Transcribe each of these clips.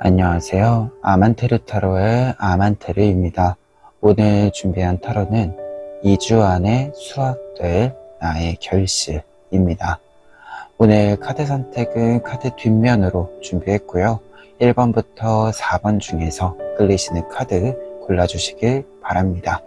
안녕하세요. 아만테르 타로의 아만테르입니다. 오늘 준비한 타로는 2주 안에 수확될 나의 결실입니다. 오늘 카드 선택은 카드 뒷면으로 준비했고요. 1번부터 4번 중에서 끌리시는 카드 골라주시길 바랍니다.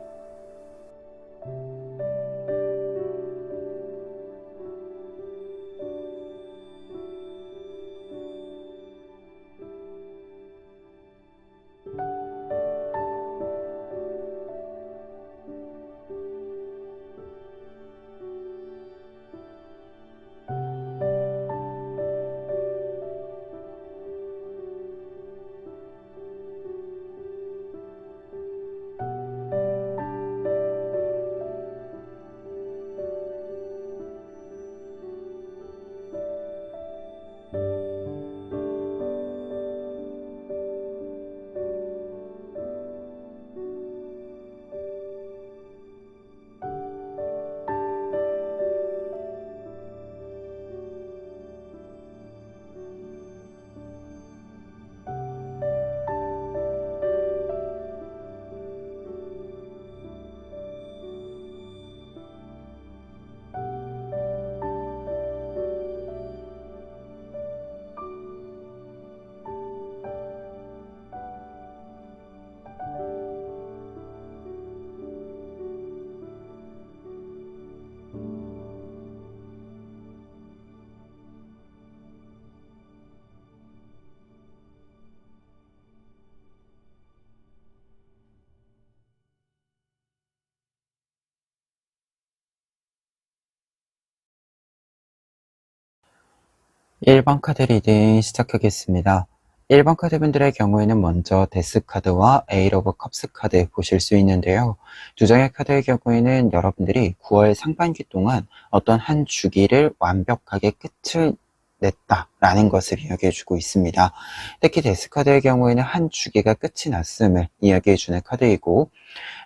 일 번 카드 리딩 시작하겠습니다. 1번 카드분들의 경우에는 먼저 데스 카드와 에잇 오브 컵스 카드 보실 수 있는데요. 두 장의 카드의 경우에는 여러분들이 9월 상반기 동안 어떤 한 주기를 완벽하게 끝을 냈다라는 것을 이야기해주고 있습니다. 특히 데스 카드의 경우에는 한 주기가 끝이 났음을 이야기해주는 카드이고,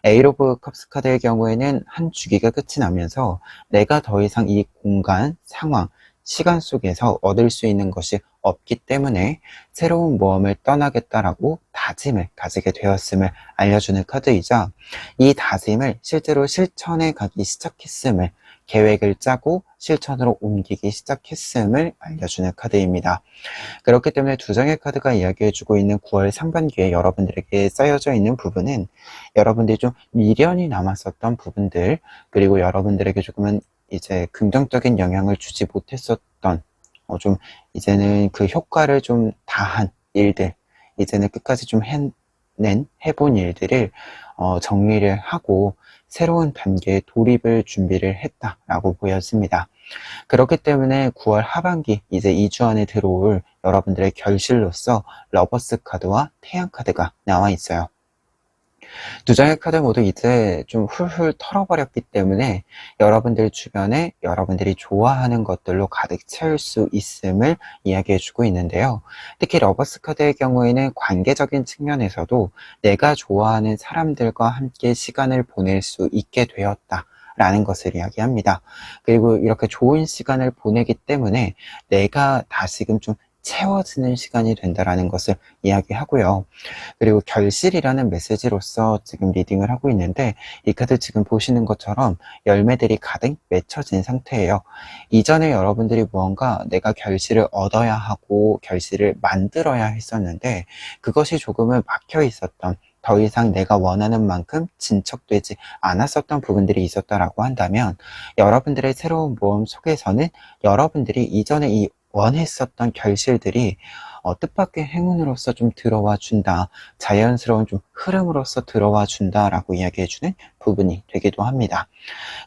에잇 오브 컵스 카드의 경우에는 한 주기가 끝이 나면서 내가 더 이상 이 공간, 상황, 시간 속에서 얻을 수 있는 것이 없기 때문에 새로운 모험을 떠나겠다라고 다짐을 가지게 되었음을 알려주는 카드이자, 이 다짐을 실제로 실천해 가기 시작했음을, 계획을 짜고 실천으로 옮기기 시작했음을 알려주는 카드입니다. 그렇기 때문에 두 장의 카드가 이야기해주고 있는 9월 상반기에 여러분들에게 쌓여져 있는 부분은 여러분들이 좀 미련이 남았었던 부분들, 그리고 여러분들에게 조금은 이제 긍정적인 영향을 주지 못했었던, 좀 이제는 그 효과를 좀 다한 일들, 이제는 끝까지 좀 해본 일들을 정리를 하고 새로운 단계의 돌입을 준비를 했다라고 보여집니다. 그렇기 때문에 9월 하반기, 이제 2주 안에 들어올 여러분들의 결실로서 러버스 카드와 태양 카드가 나와 있어요. 두 장의 카드 모두 이제 좀 훌훌 털어버렸기 때문에 여러분들 주변에 여러분들이 좋아하는 것들로 가득 채울 수 있음을 이야기해주고 있는데요. 특히 러버스 카드의 경우에는 관계적인 측면에서도 내가 좋아하는 사람들과 함께 시간을 보낼 수 있게 되었다 라는 것을 이야기합니다. 그리고 이렇게 좋은 시간을 보내기 때문에 내가 다시금 좀 채워지는 시간이 된다라는 것을 이야기하고요. 그리고 결실이라는 메시지로서 지금 리딩을 하고 있는데, 이 카드 지금 보시는 것처럼 열매들이 가득 맺혀진 상태예요. 이전에 여러분들이 무언가 내가 결실을 얻어야 하고 결실을 만들어야 했었는데 그것이 조금은 막혀 있었던, 더 이상 내가 원하는 만큼 진척되지 않았었던 부분들이 있었다라고 한다면, 여러분들의 새로운 모험 속에서는 여러분들이 이전에 이 원했었던 결실들이 뜻밖의 행운으로서 좀 들어와 준다, 자연스러운 좀 흐름으로서 들어와 준다라고 이야기해주는 부분이 되기도 합니다.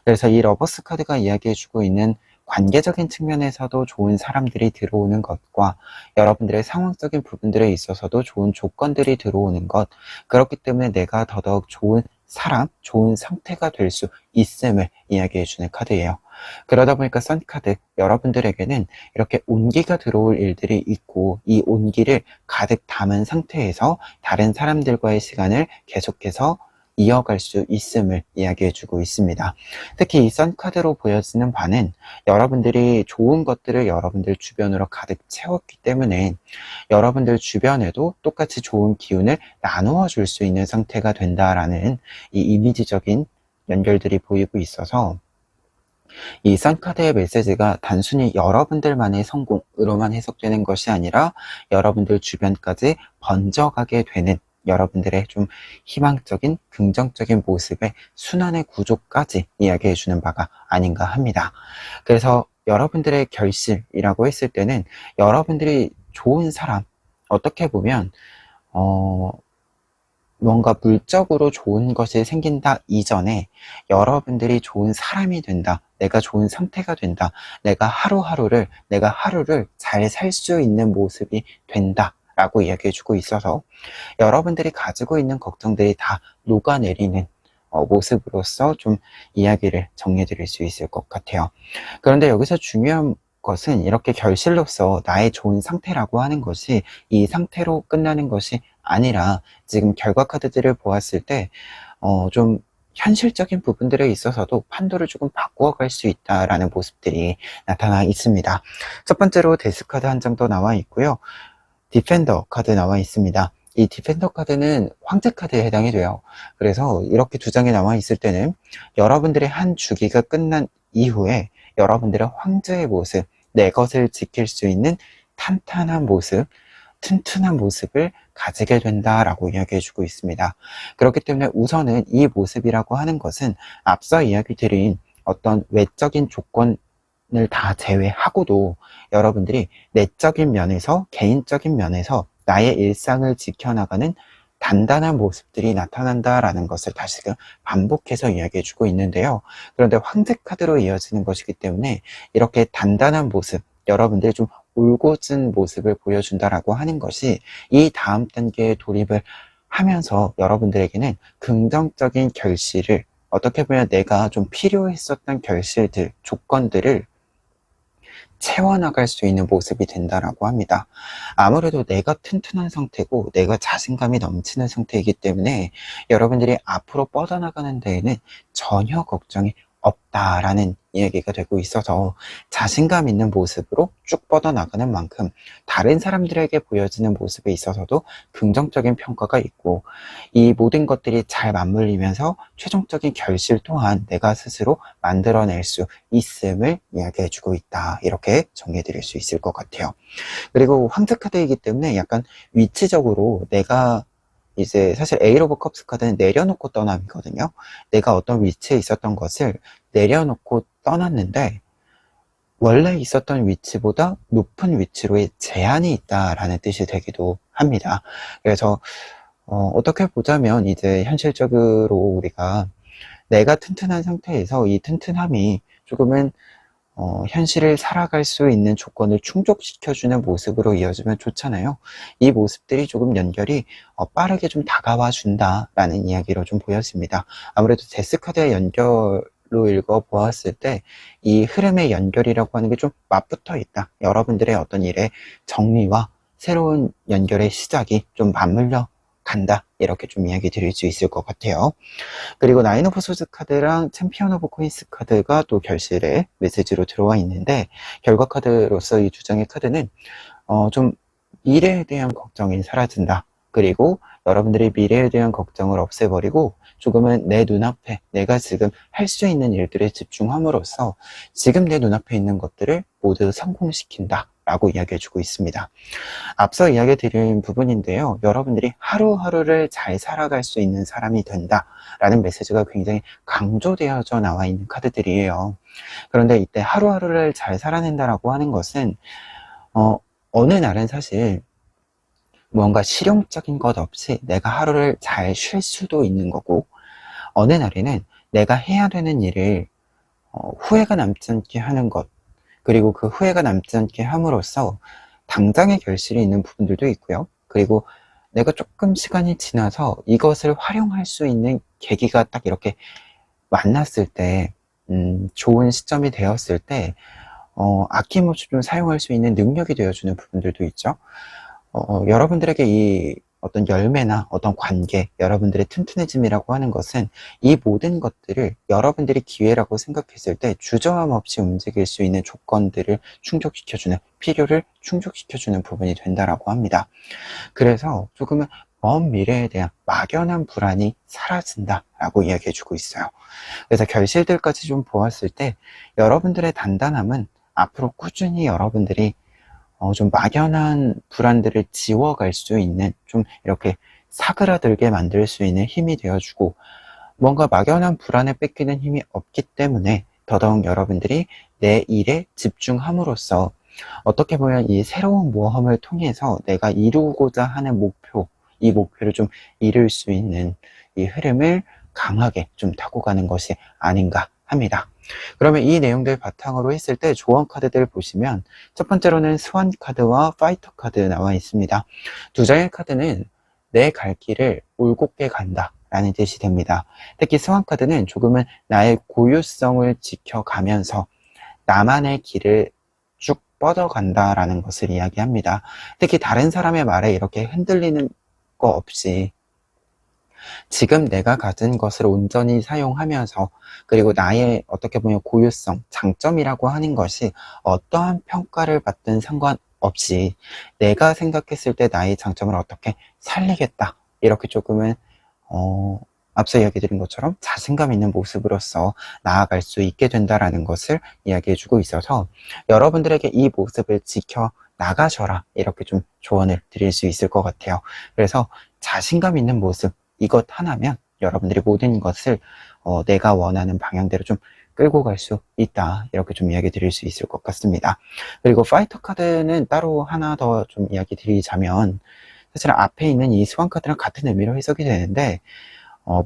그래서 이 러버스 카드가 이야기해주고 있는 관계적인 측면에서도 좋은 사람들이 들어오는 것과 여러분들의 상황적인 부분들에 있어서도 좋은 조건들이 들어오는 것, 그렇기 때문에 내가 더더욱 좋은 사람, 좋은 상태가 될 수 있음을 이야기해주는 카드예요. 그러다 보니까 선카드, 여러분들에게는 이렇게 온기가 들어올 일들이 있고, 이 온기를 가득 담은 상태에서 다른 사람들과의 시간을 계속해서 이어갈 수 있음을 이야기해주고 있습니다. 특히 이 썬카드로 보여지는 바는 여러분들이 좋은 것들을 여러분들 주변으로 가득 채웠기 때문에 여러분들 주변에도 똑같이 좋은 기운을 나누어 줄 수 있는 상태가 된다라는 이 이미지적인 연결들이 보이고 있어서 이 썬카드의 메시지가 단순히 여러분들만의 성공으로만 해석되는 것이 아니라 여러분들 주변까지 번져가게 되는 여러분들의 좀 희망적인 긍정적인 모습의 순환의 구조까지 이야기해주는 바가 아닌가 합니다. 그래서 여러분들의 결실이라고 했을 때는 여러분들이 좋은 사람, 어떻게 보면 뭔가 물적으로 좋은 것이 생긴다 이전에 여러분들이 좋은 사람이 된다, 내가 좋은 상태가 된다, 내가 하루를 잘 살 수 있는 모습이 된다 라고 이야기해주고 있어서 여러분들이 가지고 있는 걱정들이 다 녹아내리는 모습으로서 좀 이야기를 정리해드릴 수 있을 것 같아요. 그런데 여기서 중요한 것은 이렇게 결실로서 나의 좋은 상태라고 하는 것이 이 상태로 끝나는 것이 아니라 지금 결과 카드들을 보았을 때 좀 현실적인 부분들에 있어서도 판도를 조금 바꾸어 갈 수 있다라는 모습들이 나타나 있습니다. 첫 번째로 데스 카드 한 장 더 나와 있고요. 디펜더 카드 나와 있습니다. 이 디펜더 카드는 황제 카드에 해당이 돼요. 그래서 이렇게 두 장이 나와 있을 때는 여러분들의 한 주기가 끝난 이후에 여러분들의 황제의 모습, 내 것을 지킬 수 있는 탄탄한 모습, 튼튼한 모습을 가지게 된다라고 이야기해주고 있습니다. 그렇기 때문에 우선은 이 모습이라고 하는 것은 앞서 이야기 드린 어떤 외적인 조건을 다 제외하고도 여러분들이 내적인 면에서, 개인적인 면에서 나의 일상을 지켜나가는 단단한 모습들이 나타난다라는 것을 다시금 반복해서 이야기해주고 있는데요. 그런데 황제 카드로 이어지는 것이기 때문에 이렇게 단단한 모습, 여러분들이 좀 울고진 모습을 보여준다라고 하는 것이 이 다음 단계에 돌입을 하면서 여러분들에게는 긍정적인 결실을, 어떻게 보면 내가 좀 필요했었던 결실들, 조건들을 채워나갈 수 있는 모습이 된다라고 합니다. 아무래도 내가 튼튼한 상태고 내가 자신감이 넘치는 상태이기 때문에 여러분들이 앞으로 뻗어나가는 데에는 전혀 걱정이 없다라는 이야기가 되고 있어서 자신감 있는 모습으로 쭉 뻗어나가는 만큼 다른 사람들에게 보여지는 모습에 있어서도 긍정적인 평가가 있고 이 모든 것들이 잘 맞물리면서 최종적인 결실 또한 내가 스스로 만들어낼 수 있음을 이야기해주고 있다. 이렇게 정리해드릴 수 있을 것 같아요. 그리고 황제 카드이기 때문에 약간 위치적으로 내가 이제 사실 에이트 오브 컵스 카드는 내려놓고 떠남이거든요. 내가 어떤 위치에 있었던 것을 내려놓고 떠났는데 원래 있었던 위치보다 높은 위치로의 제한이 있다라는 뜻이 되기도 합니다. 그래서 어떻게 보자면 이제 현실적으로 우리가 내가 튼튼한 상태에서 이 튼튼함이 조금은 현실을 살아갈 수 있는 조건을 충족시켜주는 모습으로 이어지면 좋잖아요. 이 모습들이 조금 연결이 빠르게 좀 다가와 준다라는 이야기로 좀 보였습니다. 아무래도 데스 카드의 연결로 읽어보았을 때 이 흐름의 연결이라고 하는 게 좀 맞붙어 있다. 여러분들의 어떤 일의 정리와 새로운 연결의 시작이 좀 맞물려 간다. 이렇게 좀 이야기 드릴 수 있을 것 같아요. 그리고 나인 오브 소드 카드랑 챔피언 오브 코인스 카드가 또 결실의 메시지로 들어와 있는데 결과 카드로서 이 두 장의 카드는 좀 미래에 대한 걱정이 사라진다. 그리고 여러분들이 미래에 대한 걱정을 없애버리고 조금은 내 눈앞에 내가 지금 할 수 있는 일들에 집중함으로써 지금 내 눈앞에 있는 것들을 모두 성공시킨다 라고 이야기해주고 있습니다. 앞서 이야기 드린 부분인데요. 여러분들이 하루하루를 잘 살아갈 수 있는 사람이 된다 라는 메시지가 굉장히 강조되어져 나와 있는 카드들이에요. 그런데 이때 하루하루를 잘 살아낸다라고 하는 것은 어느 날은 사실 뭔가 실용적인 것 없이 내가 하루를 잘 쉴 수도 있는 거고 어느 날에는 내가 해야 되는 일을 후회가 남지 않게 하는 것, 그리고 그 후회가 남지 않게 함으로써 당장의 결실이 있는 부분들도 있고요. 그리고 내가 조금 시간이 지나서 이것을 활용할 수 있는 계기가 딱 이렇게 만났을 때 좋은 시점이 되었을 때 아낌없이 좀 사용할 수 있는 능력이 되어주는 부분들도 있죠. 여러분들에게 이 어떤 열매나 어떤 관계, 여러분들의 튼튼해짐이라고 하는 것은 이 모든 것들을 여러분들이 기회라고 생각했을 때 주저함 없이 움직일 수 있는 조건들을 충족시켜주는, 필요를 충족시켜주는 부분이 된다라고 합니다. 그래서 조금은 먼 미래에 대한 막연한 불안이 사라진다라고 이야기해주고 있어요. 그래서 결실들까지 좀 보았을 때 여러분들의 단단함은 앞으로 꾸준히 여러분들이 좀 막연한 불안들을 지워갈 수 있는, 좀 이렇게 사그라들게 만들 수 있는 힘이 되어주고, 뭔가 막연한 불안에 뺏기는 힘이 없기 때문에 더더욱 여러분들이 내 일에 집중함으로써 어떻게 보면 이 새로운 모험을 통해서 내가 이루고자 하는 목표, 이 목표를 좀 이룰 수 있는 이 흐름을 강하게 좀 타고 가는 것이 아닌가 합니다. 그러면 이 내용들 바탕으로 했을 때 조언 카드들 보시면 첫 번째로는 스완 카드와 파이터 카드 나와 있습니다. 두 장의 카드는 내 갈 길을 올곧게 간다 라는 뜻이 됩니다. 특히 스완 카드는 조금은 나의 고유성을 지켜가면서 나만의 길을 쭉 뻗어간다라는 것을 이야기합니다. 특히 다른 사람의 말에 이렇게 흔들리는 거 없이 지금 내가 가진 것을 온전히 사용하면서, 그리고 나의 어떻게 보면 고유성, 장점이라고 하는 것이 어떠한 평가를 받든 상관없이 내가 생각했을 때 나의 장점을 어떻게 살리겠다, 이렇게 조금은 앞서 이야기 드린 것처럼 자신감 있는 모습으로서 나아갈 수 있게 된다라는 것을 이야기해 주고 있어서 여러분들에게 이 모습을 지켜 나가셔라, 이렇게 좀 조언을 드릴 수 있을 것 같아요. 그래서 자신감 있는 모습, 이것 하나면 여러분들이 모든 것을 내가 원하는 방향대로 좀 끌고 갈 수 있다, 이렇게 좀 이야기 드릴 수 있을 것 같습니다. 그리고 파이터 카드는 따로 하나 더 좀 이야기 드리자면, 사실 앞에 있는 이 스완 카드랑 같은 의미로 해석이 되는데,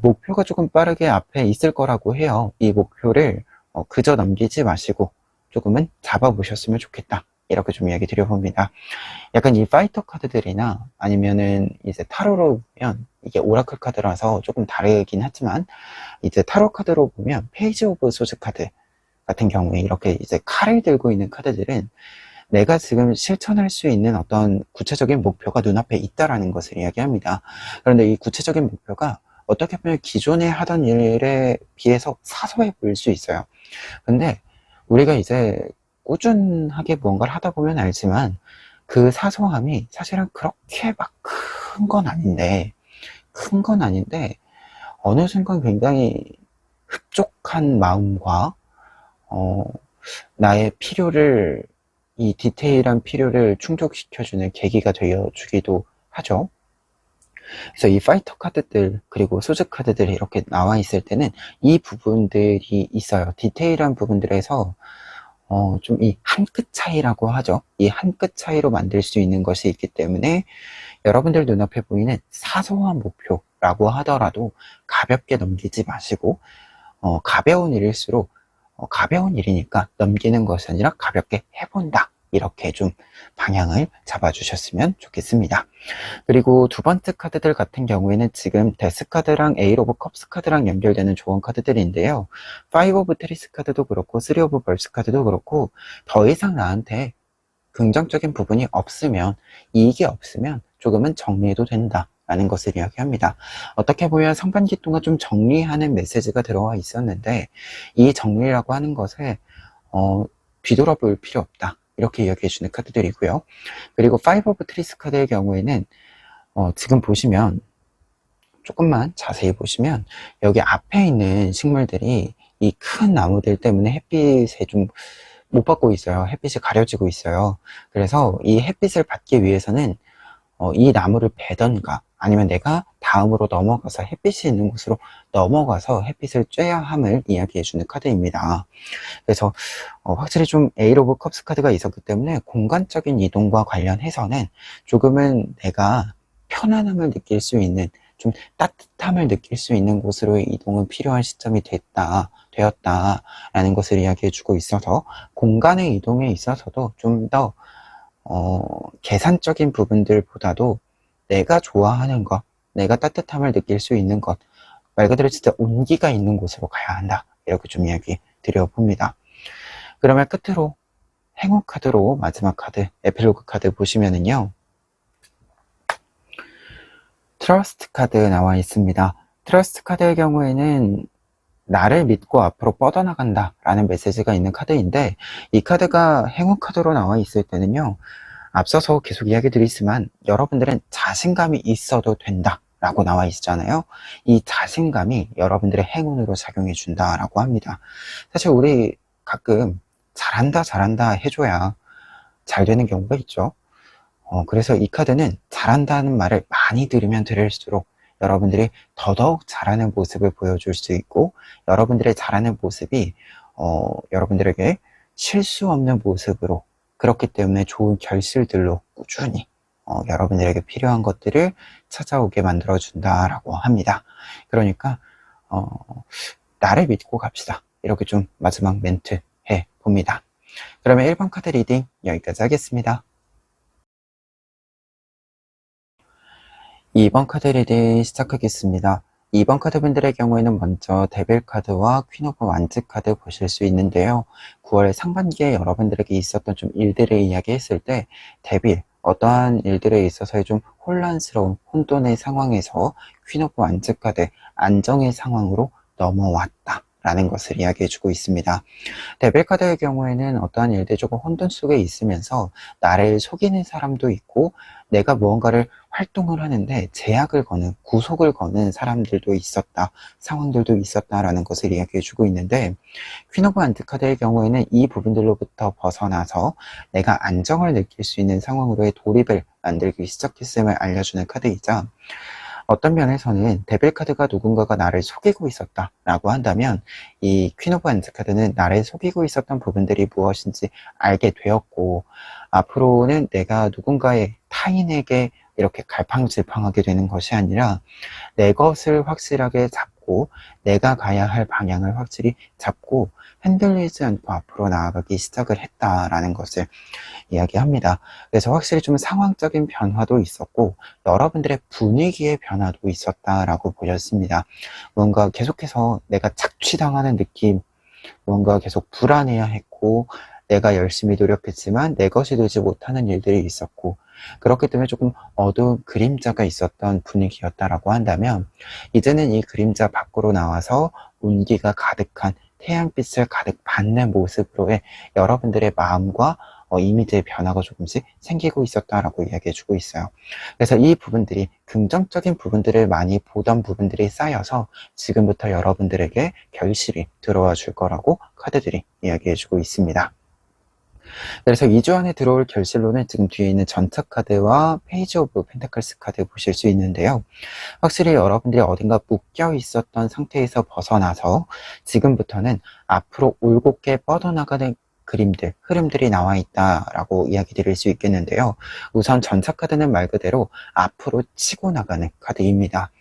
목표가 조금 빠르게 앞에 있을 거라고 해요. 이 목표를 그저 넘기지 마시고 조금은 잡아보셨으면 좋겠다, 이렇게 좀 이야기 드려봅니다. 약간 이 파이터 카드들이나 아니면은 이제 타로로 보면, 이게 오라클 카드라서 조금 다르긴 하지만, 이제 타로 카드로 보면 페이지 오브 소즈 카드 같은 경우에 이렇게 이제 칼을 들고 있는 카드들은 내가 지금 실천할 수 있는 어떤 구체적인 목표가 눈앞에 있다라는 것을 이야기합니다. 그런데 이 구체적인 목표가 어떻게 보면 기존에 하던 일에 비해서 사소해 보일 수 있어요. 근데 우리가 이제 꾸준하게 무언가를 하다 보면 알지만 그 사소함이 사실은 그렇게 막 큰 건 아닌데 어느 순간 굉장히 흡족한 마음과 나의 필요를, 이 디테일한 필요를 충족시켜주는 계기가 되어주기도 하죠. 그래서 이 파이터 카드들 그리고 소즈 카드들이 이렇게 나와 있을 때는 이 부분들이 있어요. 디테일한 부분들에서 좀 이 한 끗 차이라고 하죠. 이 한 끗 차이로 만들 수 있는 것이 있기 때문에 여러분들 눈앞에 보이는 사소한 목표라고 하더라도 가볍게 넘기지 마시고, 가벼운 일일수록 가벼운 일이니까 넘기는 것이 아니라 가볍게 해본다, 이렇게 좀 방향을 잡아주셨으면 좋겠습니다. 그리고 두 번째 카드들 같은 경우에는 지금 데스 카드랑 에잇 오브 컵스 카드랑 연결되는 조언 카드들인데요. 5 오브 트리스 카드도 그렇고 3 오브 벌스 카드도 그렇고, 더 이상 나한테 긍정적인 부분이 없으면, 이익이 없으면 조금은 정리해도 된다 라는 것을 이야기합니다. 어떻게 보면 상반기 동안 좀 정리하는 메시지가 들어와 있었는데, 이 정리라고 하는 것에 뒤돌아볼 필요 없다, 이렇게 이야기해 주는 카드들이고요. 그리고 5 오브 트리스 카드의 경우에는 지금 보시면, 조금만 자세히 보시면 여기 앞에 있는 식물들이 이 큰 나무들 때문에 햇빛에 좀 못 받고 있어요. 햇빛이 가려지고 있어요. 그래서 이 햇빛을 받기 위해서는 이 나무를 베던가 아니면 내가 다음으로 넘어가서 햇빛이 있는 곳으로 넘어가서 햇빛을 쬐야 함을 이야기해주는 카드입니다. 그래서 확실히 좀 에잇 오브 컵스 카드가 있었기 때문에 공간적인 이동과 관련해서는 조금은 내가 편안함을 느낄 수 있는, 좀 따뜻함을 느낄 수 있는 곳으로의 이동은 필요한 시점이 되었다라는 것을 이야기해주고 있어서, 공간의 이동에 있어서도 좀 더 계산적인 부분들보다도 내가 좋아하는 것, 내가 따뜻함을 느낄 수 있는 것, 말 그대로 진짜 온기가 있는 곳으로 가야 한다, 이렇게 좀 이야기 드려봅니다. 그러면 끝으로 행운 카드로 마지막 카드, 에필로그 카드 보시면은요, 트러스트 카드 나와 있습니다. 트러스트 카드의 경우에는 나를 믿고 앞으로 뻗어나간다 라는 메시지가 있는 카드인데, 이 카드가 행운 카드로 나와 있을 때는요, 앞서서 계속 이야기 드리지만 여러분들은 자신감이 있어도 된다 라고 나와 있잖아요. 이 자신감이 여러분들의 행운으로 작용해 준다 라고 합니다. 사실 우리 가끔 잘한다 해줘야 잘 되는 경우가 있죠. 그래서 이 카드는 잘한다는 말을 많이 들으면 들을수록 여러분들이 더더욱 잘하는 모습을 보여줄 수 있고, 여러분들의 잘하는 모습이 여러분들에게 실수 없는 모습으로, 그렇기 때문에 좋은 결실들로 꾸준히 여러분들에게 필요한 것들을 찾아오게 만들어준다라고 합니다. 그러니까 나를 믿고 갑시다. 이렇게 좀 마지막 멘트 해봅니다. 그러면 1번 카드 리딩 여기까지 하겠습니다. 2번 카드 리딩 시작하겠습니다. 2번 카드 분들의 경우에는 먼저 데빌 카드와 퀸 오브 완즈 카드 보실 수 있는데요. 9월 상반기에 여러분들에게 있었던 좀 일들을 이야기했을 때, 데빌, 어떠한 일들에 있어서의 좀 혼란스러운 혼돈의 상황에서 퀸 오브 완즈 카드, 안정의 상황으로 넘어왔다 라는 것을 이야기해주고 있습니다. 데빌 카드의 경우에는 어떠한 일들 조금 혼돈 속에 있으면서 나를 속이는 사람도 있고, 내가 무언가를 활동을 하는데 제약을 거는, 구속을 거는 사람들도 있었다, 상황들도 있었다라는 것을 이야기해주고 있는데, 퀸 오브 완즈 카드의 경우에는 이 부분들로부터 벗어나서 내가 안정을 느낄 수 있는 상황으로의 돌입을 만들기 시작했음을 알려주는 카드이자, 어떤 면에서는 데빌 카드가 누군가가 나를 속이고 있었다 라고 한다면, 이 퀸 오브 완즈 카드는 나를 속이고 있었던 부분들이 무엇인지 알게 되었고, 앞으로는 내가 누군가의 타인에게 이렇게 갈팡질팡하게 되는 것이 아니라 내 것을 확실하게 잡고 내가 가야 할 방향을 확실히 잡고 흔들리지 않고 앞으로 나아가기 시작을 했다라는 것을 이야기합니다. 그래서 확실히 좀 상황적인 변화도 있었고 여러분들의 분위기의 변화도 있었다라고 보셨습니다. 뭔가 계속해서 내가 착취당하는 느낌, 뭔가 계속 불안해야 했고, 내가 열심히 노력했지만 내 것이 되지 못하는 일들이 있었고, 그렇기 때문에 조금 어두운 그림자가 있었던 분위기였다라고 한다면, 이제는 이 그림자 밖으로 나와서 온기가 가득한 태양빛을 가득 받는 모습으로의 여러분들의 마음과 이미지의 변화가 조금씩 생기고 있었다라고 이야기해주고 있어요. 그래서 이 부분들이, 긍정적인 부분들을 많이 보던 부분들이 쌓여서 지금부터 여러분들에게 결실이 들어와 줄 거라고 카드들이 이야기해주고 있습니다. 그래서 2주 안에 들어올 결실로는 지금 뒤에 있는 전차 카드와 페이지 오브 펜타클스 카드 보실 수 있는데요. 확실히 여러분들이 어딘가 묶여 있었던 상태에서 벗어나서 지금부터는 앞으로 올곧게 뻗어나가는 그림들, 흐름들이 나와 있다라고 이야기 드릴 수 있겠는데요. 우선 전차 카드는 말 그대로 앞으로 치고 나가는 카드입니다.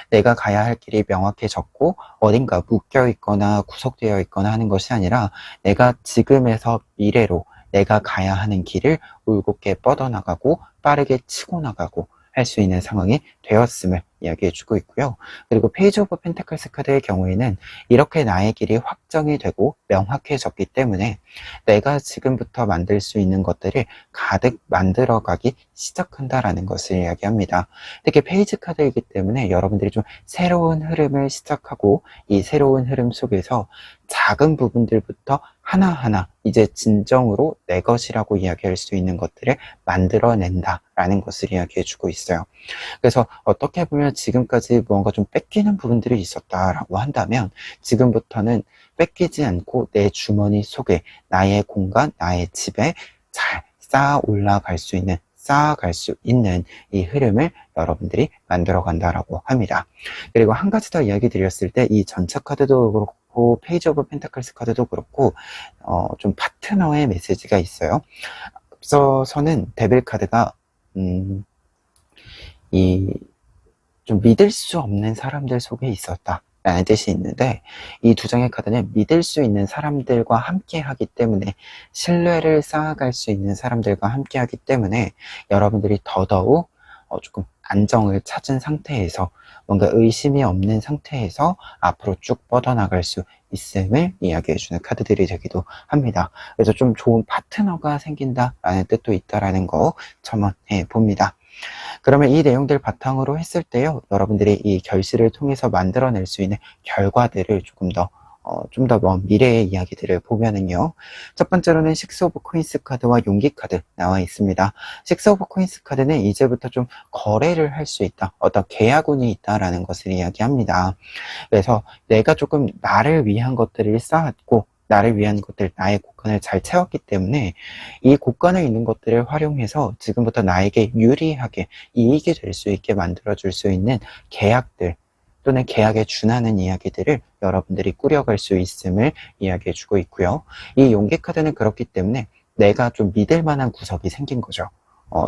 내가 가야 할 길이 명확해졌고 어딘가 묶여 있거나 구속되어 있거나 하는 것이 아니라 내가 지금에서 미래로 내가 가야 하는 길을 올곧게 뻗어나가고 빠르게 치고 나가고 할 수 있는 상황이 되었음을 이야기해주고 있고요. 그리고 페이지 오브 펜타클스 카드의 경우에는 이렇게 나의 길이 확정이 되고 명확해졌기 때문에 내가 지금부터 만들 수 있는 것들을 가득 만들어가기 시작한다라는 것을 이야기합니다. 특히 페이지 카드이기 때문에 여러분들이 좀 새로운 흐름을 시작하고 이 새로운 흐름 속에서 작은 부분들부터 하나하나 이제 진정으로 내 것이라고 이야기할 수 있는 것들을 만들어낸다라는 것을 이야기해주고 있어요. 그래서 어떻게 보면 지금까지 무언가 좀 뺏기는 부분들이 있었다라고 한다면 지금부터는 뺏기지 않고 내 주머니 속에 나의 공간, 나의 집에 잘 쌓아 올라갈 수 있는, 쌓아갈 수 있는 이 흐름을 여러분들이 만들어 간다라고 합니다. 그리고 한 가지 더 이야기 드렸을 때 이 전차 카드도 그렇고 페이지 오브 펜타클스 카드도 그렇고 좀 파트너의 메시지가 있어요. 앞서서는 데빌 카드가 좀 믿을 수 없는 사람들 속에 있었다 라는 뜻이 있는데, 이 두 장의 카드는 믿을 수 있는 사람들과 함께 하기 때문에, 신뢰를 쌓아갈 수 있는 사람들과 함께 하기 때문에 여러분들이 더더욱 조금 안정을 찾은 상태에서, 뭔가 의심이 없는 상태에서 앞으로 쭉 뻗어나갈 수 있음을 이야기해주는 카드들이 되기도 합니다. 그래서 좀 좋은 파트너가 생긴다라는 뜻도 있다라는 거 첨언해 봅니다. 그러면 이 내용들 바탕으로 했을 때요, 여러분들이 이 결실을 통해서 만들어낼 수 있는 결과들을 조금 더 좀 더 먼 미래의 이야기들을 보면은요. 첫 번째로는 식스 오브 코인스 카드와 용기 카드 나와 있습니다. 식스 오브 코인스 카드는 이제부터 좀 거래를 할 수 있다. 어떤 계약운이 있다라는 것을 이야기합니다. 그래서 내가 조금 나를 위한 것들을 쌓았고, 나를 위한 것들, 나의 곳간을 잘 채웠기 때문에 이 곳간에 있는 것들을 활용해서 지금부터 나에게 유리하게 이익이 될 수 있게 만들어줄 수 있는 계약들, 또는 계약에 준하는 이야기들을 여러분들이 꾸려갈 수 있음을 이야기해주고 있고요. 이 용기 카드는 그렇기 때문에 내가 좀 믿을 만한 구석이 생긴 거죠.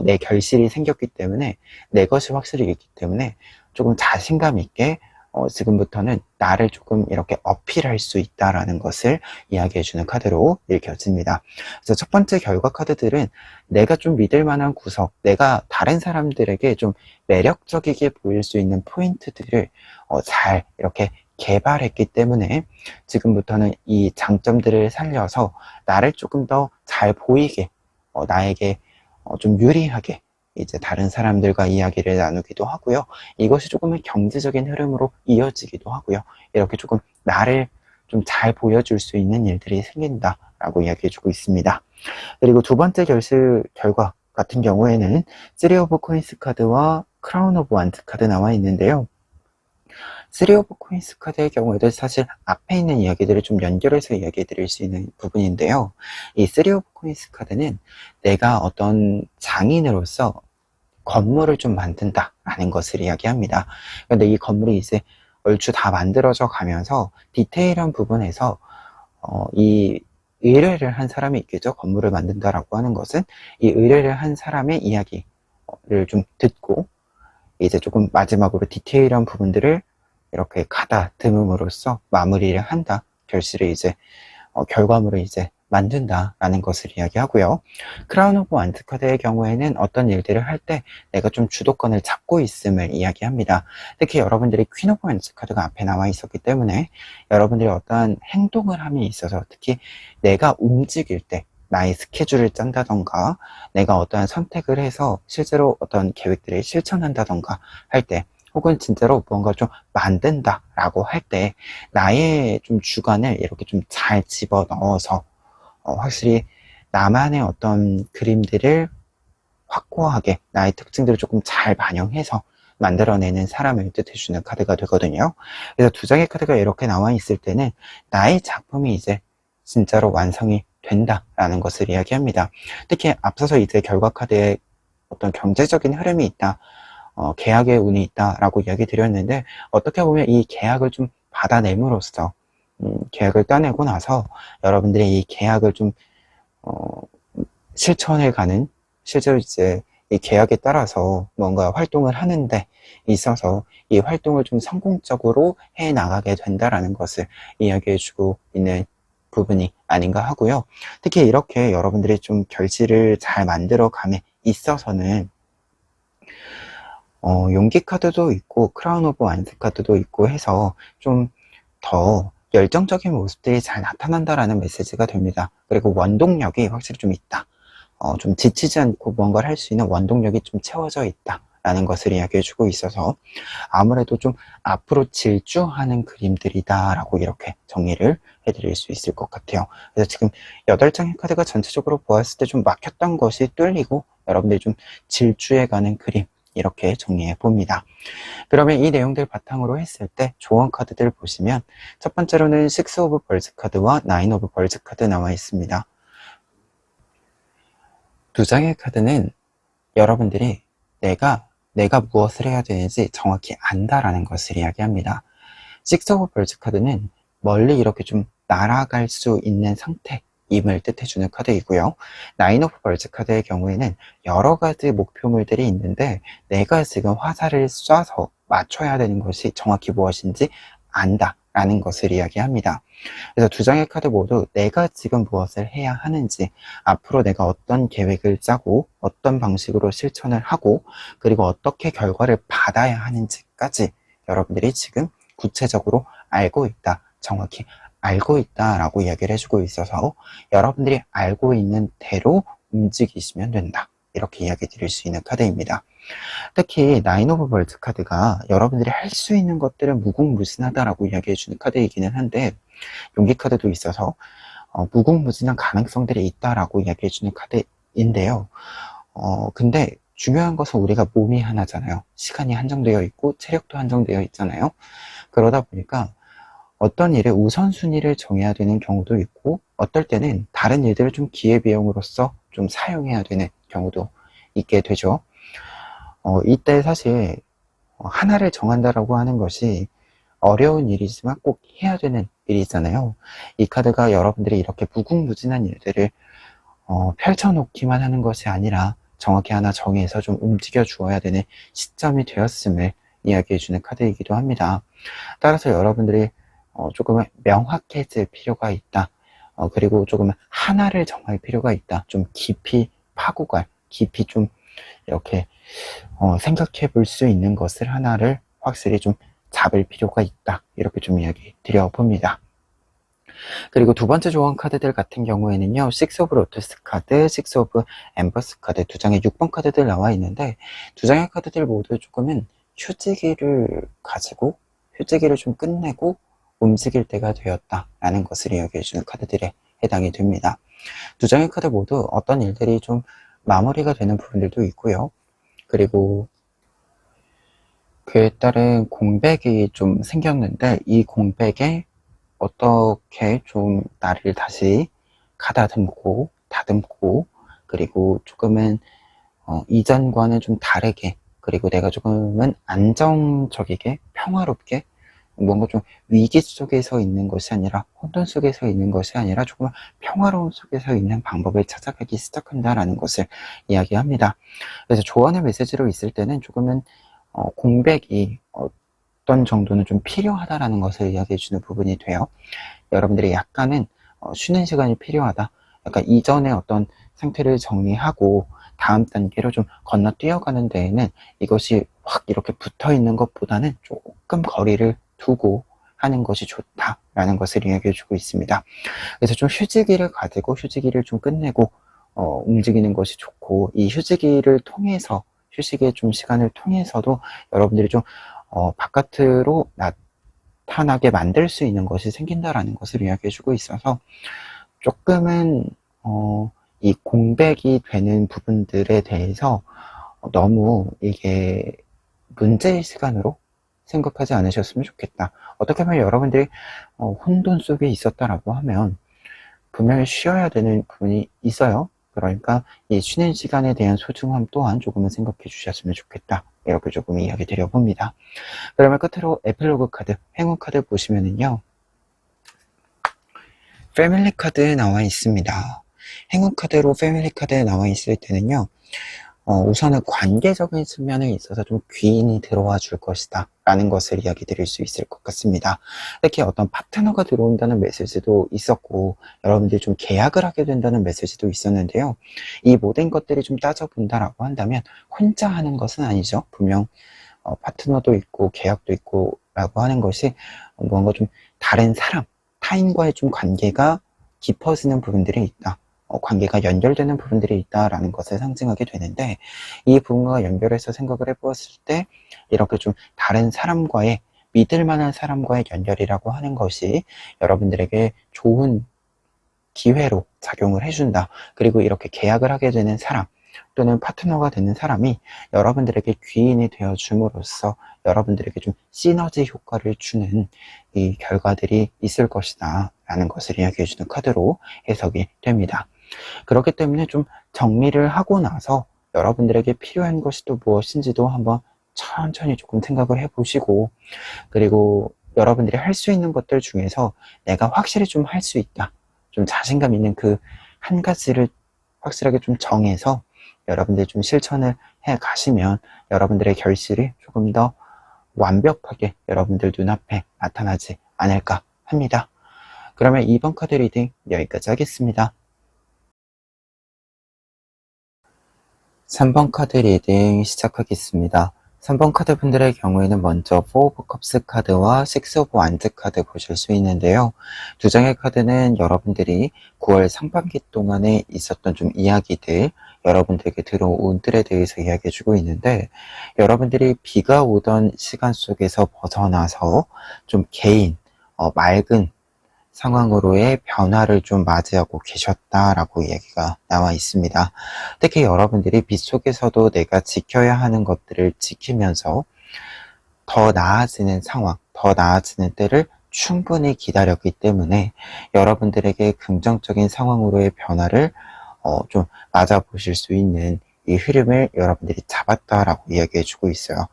내 결실이 생겼기 때문에, 내 것이 확실히 있기 때문에 조금 자신감 있게 지금부터는 나를 조금 이렇게 어필할 수 있다라는 것을 이야기해주는 카드로 읽혀집니다. 그래서 첫 번째 결과 카드들은 내가 좀 믿을 만한 구석, 내가 다른 사람들에게 좀 매력적이게 보일 수 있는 포인트들을 잘 이렇게 개발했기 때문에 지금부터는 이 장점들을 살려서 나를 조금 더 잘 보이게, 나에게 좀 유리하게 이제 다른 사람들과 이야기를 나누기도 하고요. 이것이 조금은 경제적인 흐름으로 이어지기도 하고요. 이렇게 조금 나를 좀 잘 보여줄 수 있는 일들이 생긴다라고 이야기해주고 있습니다. 그리고 두 번째 결과 같은 경우에는 3 오브 코인스 카드와 크라운 오브 완즈 카드 나와 있는데요. 3 오브 코인스 카드의 경우에도 사실 앞에 있는 이야기들을 좀 연결해서 이야기해 드릴 수 있는 부분인데요. 이 3 오브 코인스 카드는 내가 어떤 장인으로서 건물을 좀 만든다라는 것을 이야기합니다. 근데 이 건물이 이제 얼추 다 만들어져 가면서 디테일한 부분에서 이 의뢰를 한 사람이 있겠죠. 건물을 만든다라고 하는 것은 이 의뢰를 한 사람의 이야기를 좀 듣고 이제 조금 마지막으로 디테일한 부분들을 이렇게 가다듬음으로써 마무리를 한다. 결실을 이제 결과물을 이제 만든다라는 것을 이야기하고요. 크라운 오브 완즈 카드의 경우에는 어떤 일들을 할 때 내가 좀 주도권을 잡고 있음을 이야기합니다. 특히 여러분들이 퀸 오브 완즈 카드가 앞에 나와 있었기 때문에 여러분들이 어떠한 행동을 함에 있어서, 특히 내가 움직일 때 나의 스케줄을 짠다던가, 내가 어떠한 선택을 해서 실제로 어떤 계획들을 실천한다던가 할 때, 혹은 진짜로 뭔가 좀 만든다라고 할 때 나의 좀 주관을 이렇게 좀 잘 집어 넣어서 확실히 나만의 어떤 그림들을 확고하게, 나의 특징들을 조금 잘 반영해서 만들어내는 사람을 뜻해주는 카드가 되거든요. 그래서 두 장의 카드가 이렇게 나와 있을 때는 나의 작품이 이제 진짜로 완성이 된다라는 것을 이야기합니다. 특히 앞서서 이제 결과 카드에 어떤 경제적인 흐름이 있다, 계약의 운이 있다라고 이야기 드렸는데, 어떻게 보면 이 계약을 좀 받아냄으로써 계약을 따내고 나서 여러분들이 이 계약을 좀 실천해 가는, 실제로 이제 이 계약에 따라서 뭔가 활동을 하는데 있어서 이 활동을 좀 성공적으로 해 나가게 된다라는 것을 이야기해 주고 있는 부분이 아닌가 하고요. 특히 이렇게 여러분들이 좀 결실을 잘 만들어 감에 있어서는 용기 카드도 있고 크라운 오브 완즈 카드도 있고 해서 좀 더 열정적인 모습들이 잘 나타난다라는 메시지가 됩니다. 그리고 원동력이 확실히 좀 있다. 좀 지치지 않고 뭔가를 할 수 있는 원동력이 좀 채워져 있다 라는 것을 이야기해주고 있어서 아무래도 좀 앞으로 질주하는 그림들이다 라고 이렇게 정리를 해드릴 수 있을 것 같아요. 그래서 지금 8장의 카드가 전체적으로 보았을 때 좀 막혔던 것이 뚫리고 여러분들이 좀 질주해가는 그림, 이렇게 정리해 봅니다. 그러면 이 내용들 바탕으로 했을 때 조언 카드들 보시면 첫 번째로는 6 오브 벌즈 카드와 9 오브 벌즈 카드 나와 있습니다. 두 장의 카드는 여러분들이 내가 무엇을 해야 되는지 정확히 안다라는 것을 이야기합니다. 6 오브 벌즈 카드는 멀리 이렇게 좀 날아갈 수 있는 상태임을 뜻해주는 카드이고요. 9 오브 벌즈 카드의 경우에는 여러 가지 목표물들이 있는데 내가 지금 화살을 쏴서 맞춰야 되는 것이 정확히 무엇인지 안다라는 것을 이야기합니다. 그래서 두 장의 카드 모두 내가 지금 무엇을 해야 하는지, 앞으로 내가 어떤 계획을 짜고 어떤 방식으로 실천을 하고 그리고 어떻게 결과를 받아야 하는지까지 여러분들이 지금 구체적으로 알고 있다, 정확히 알고 있다라고 이야기를 해주고 있어서 여러분들이 알고 있는 대로 움직이시면 된다, 이렇게 이야기 드릴 수 있는 카드입니다. 특히 나인 오브 월드 카드가 여러분들이 할 수 있는 것들은 무궁무진하다라고 이야기해주는 카드이기는 한데, 용기 카드도 있어서 무궁무진한 가능성들이 있다라고 이야기해주는 카드인데요. 근데 중요한 것은 우리가 몸이 하나잖아요. 시간이 한정되어 있고 체력도 한정되어 있잖아요. 그러다 보니까 어떤 일에 우선순위를 정해야 되는 경우도 있고, 어떨 때는 다른 일들을 좀 기회비용으로서 좀 사용해야 되는 경우도 있게 되죠. 이때 사실 하나를 정한다라고 하는 것이 어려운 일이지만 꼭 해야 되는 일이잖아요. 이 카드가 여러분들이 이렇게 무궁무진한 일들을 펼쳐놓기만 하는 것이 아니라 정확히 하나 정해서 좀 움직여 주어야 되는 시점이 되었음을 이야기해주는 카드이기도 합니다. 따라서 여러분들이 조금은 명확해질 필요가 있다. 그리고 조금 하나를 정할 필요가 있다. 좀 깊이 파고갈, 깊이 좀 이렇게 생각해 볼 수 있는 것을 하나를 확실히 좀 잡을 필요가 있다. 이렇게 좀 이야기 드려봅니다. 그리고 두 번째 조언 카드들 같은 경우에는요, 6 오브 로터스 카드, 6 오브 엠버스 카드 두 장의 6번 카드들 나와 있는데, 두 장의 카드들 모두 조금은 휴지기를 가지고 휴지기를 좀 끝내고 움직일 때가 되었다라는 것을 이야기해주는 카드들에 해당이 됩니다. 두 장의 카드 모두 어떤 일들이 좀 마무리가 되는 부분들도 있고요. 그리고 그에 따른 공백이 좀 생겼는데, 이 공백에 어떻게 좀 나를 다시 가다듬고 다듬고, 그리고 조금은 이전과는 좀 다르게, 그리고 내가 조금은 안정적이게 평화롭게, 뭔가 좀 위기 속에서 있는 것이 아니라, 혼돈 속에서 있는 것이 아니라 조금 평화로움 속에서 있는 방법을 찾아가기 시작한다라는 것을 이야기합니다. 그래서 조언의 메시지로 있을 때는 조금은 공백이 어떤 정도는 좀 필요하다라는 것을 이야기해 주는 부분이 돼요. 여러분들이 약간은 쉬는 시간이 필요하다. 약간 이전의 어떤 상태를 정리하고 다음 단계로 좀 건너뛰어가는 데에는 이것이 확 이렇게 붙어 있는 것보다는 조금 거리를 두고 하는 것이 좋다라는 것을 이야기해 주고 있습니다. 그래서 좀 휴지기를 가지고 휴지기를 좀 끝내고 움직이는 것이 좋고, 이 휴지기를 통해서, 휴식의 좀 시간을 통해서도 여러분들이 좀 바깥으로 나타나게 만들 수 있는 것이 생긴다라는 것을 이야기해 주고 있어서, 조금은 이 공백이 되는 부분들에 대해서 너무 이게 문제의 시간으로 생각하지 않으셨으면 좋겠다. 어떻게 보면 여러분들이 혼돈 속에 있었다라고 하면 분명히 쉬어야 되는 부분이 있어요. 그러니까 이 쉬는 시간에 대한 소중함 또한 조금은 생각해 주셨으면 좋겠다. 이렇게 조금 이야기 드려봅니다. 그러면 끝으로 에필로그 카드, 행운 카드 보시면은요, 패밀리 카드 나와 있습니다. 행운 카드로 패밀리 카드에 나와 있을 때는요, 우선은 관계적인 측면에 있어서 좀 귀인이 들어와 줄 것이다 라는 것을 이야기 드릴 수 있을 것 같습니다. 특히 어떤 파트너가 들어온다는 메시지도 있었고, 여러분들이 좀 계약을 하게 된다는 메시지도 있었는데요, 이 모든 것들이 좀 따져본다라고 한다면 혼자 하는 것은 아니죠. 분명 파트너도 있고 계약도 있고 라고 하는 것이 뭔가 좀 다른 사람, 타인과의 좀 관계가 깊어지는 부분들이 있다, 관계가 연결되는 부분들이 있다라는 것을 상징하게 되는데, 이 부분과 연결해서 생각을 해보았을 때 이렇게 좀 다른 사람과의, 믿을 만한 사람과의 연결이라고 하는 것이 여러분들에게 좋은 기회로 작용을 해준다. 그리고 이렇게 계약을 하게 되는 사람 또는 파트너가 되는 사람이 여러분들에게 귀인이 되어 줌으로써 여러분들에게 좀 시너지 효과를 주는 이 결과들이 있을 것이다 라는 것을 이야기해 주는 카드로 해석이 됩니다. 그렇기 때문에 좀 정리를 하고 나서 여러분들에게 필요한 것이 또 무엇인지도 한번 천천히 조금 생각을 해보시고, 그리고 여러분들이 할 수 있는 것들 중에서 내가 확실히 좀 할 수 있다, 좀 자신감 있는 그 한 가지를 확실하게 좀 정해서 여러분들이 좀 실천을 해 가시면 여러분들의 결실이 조금 더 완벽하게 여러분들 눈앞에 나타나지 않을까 합니다. 그러면 2번 카드 리딩 여기까지 하겠습니다. 3번 카드 리딩 시작하겠습니다. 3번 카드 분들의 경우에는 먼저 4 오브 컵스 카드와 6 오브 완즈 카드 보실 수 있는데요. 두 장의 카드는 여러분들이 9월 상반기 동안에 있었던 좀 이야기들, 여러분들에게 들어온 틀에 대해서 이야기해주고 있는데, 여러분들이 비가 오던 시간 속에서 벗어나서 좀 개인, 맑은 상황으로의 변화를 좀 맞이하고 계셨다라고 이야기가 나와 있습니다. 특히 여러분들이 빛 속에서도 내가 지켜야 하는 것들을 지키면서 더 나아지는 상황, 더 나아지는 때를 충분히 기다렸기 때문에 여러분들에게 긍정적인 상황으로의 변화를 좀 맞아보실 수 있는 이 흐름을 여러분들이 잡았다라고 이야기해주고 있어요.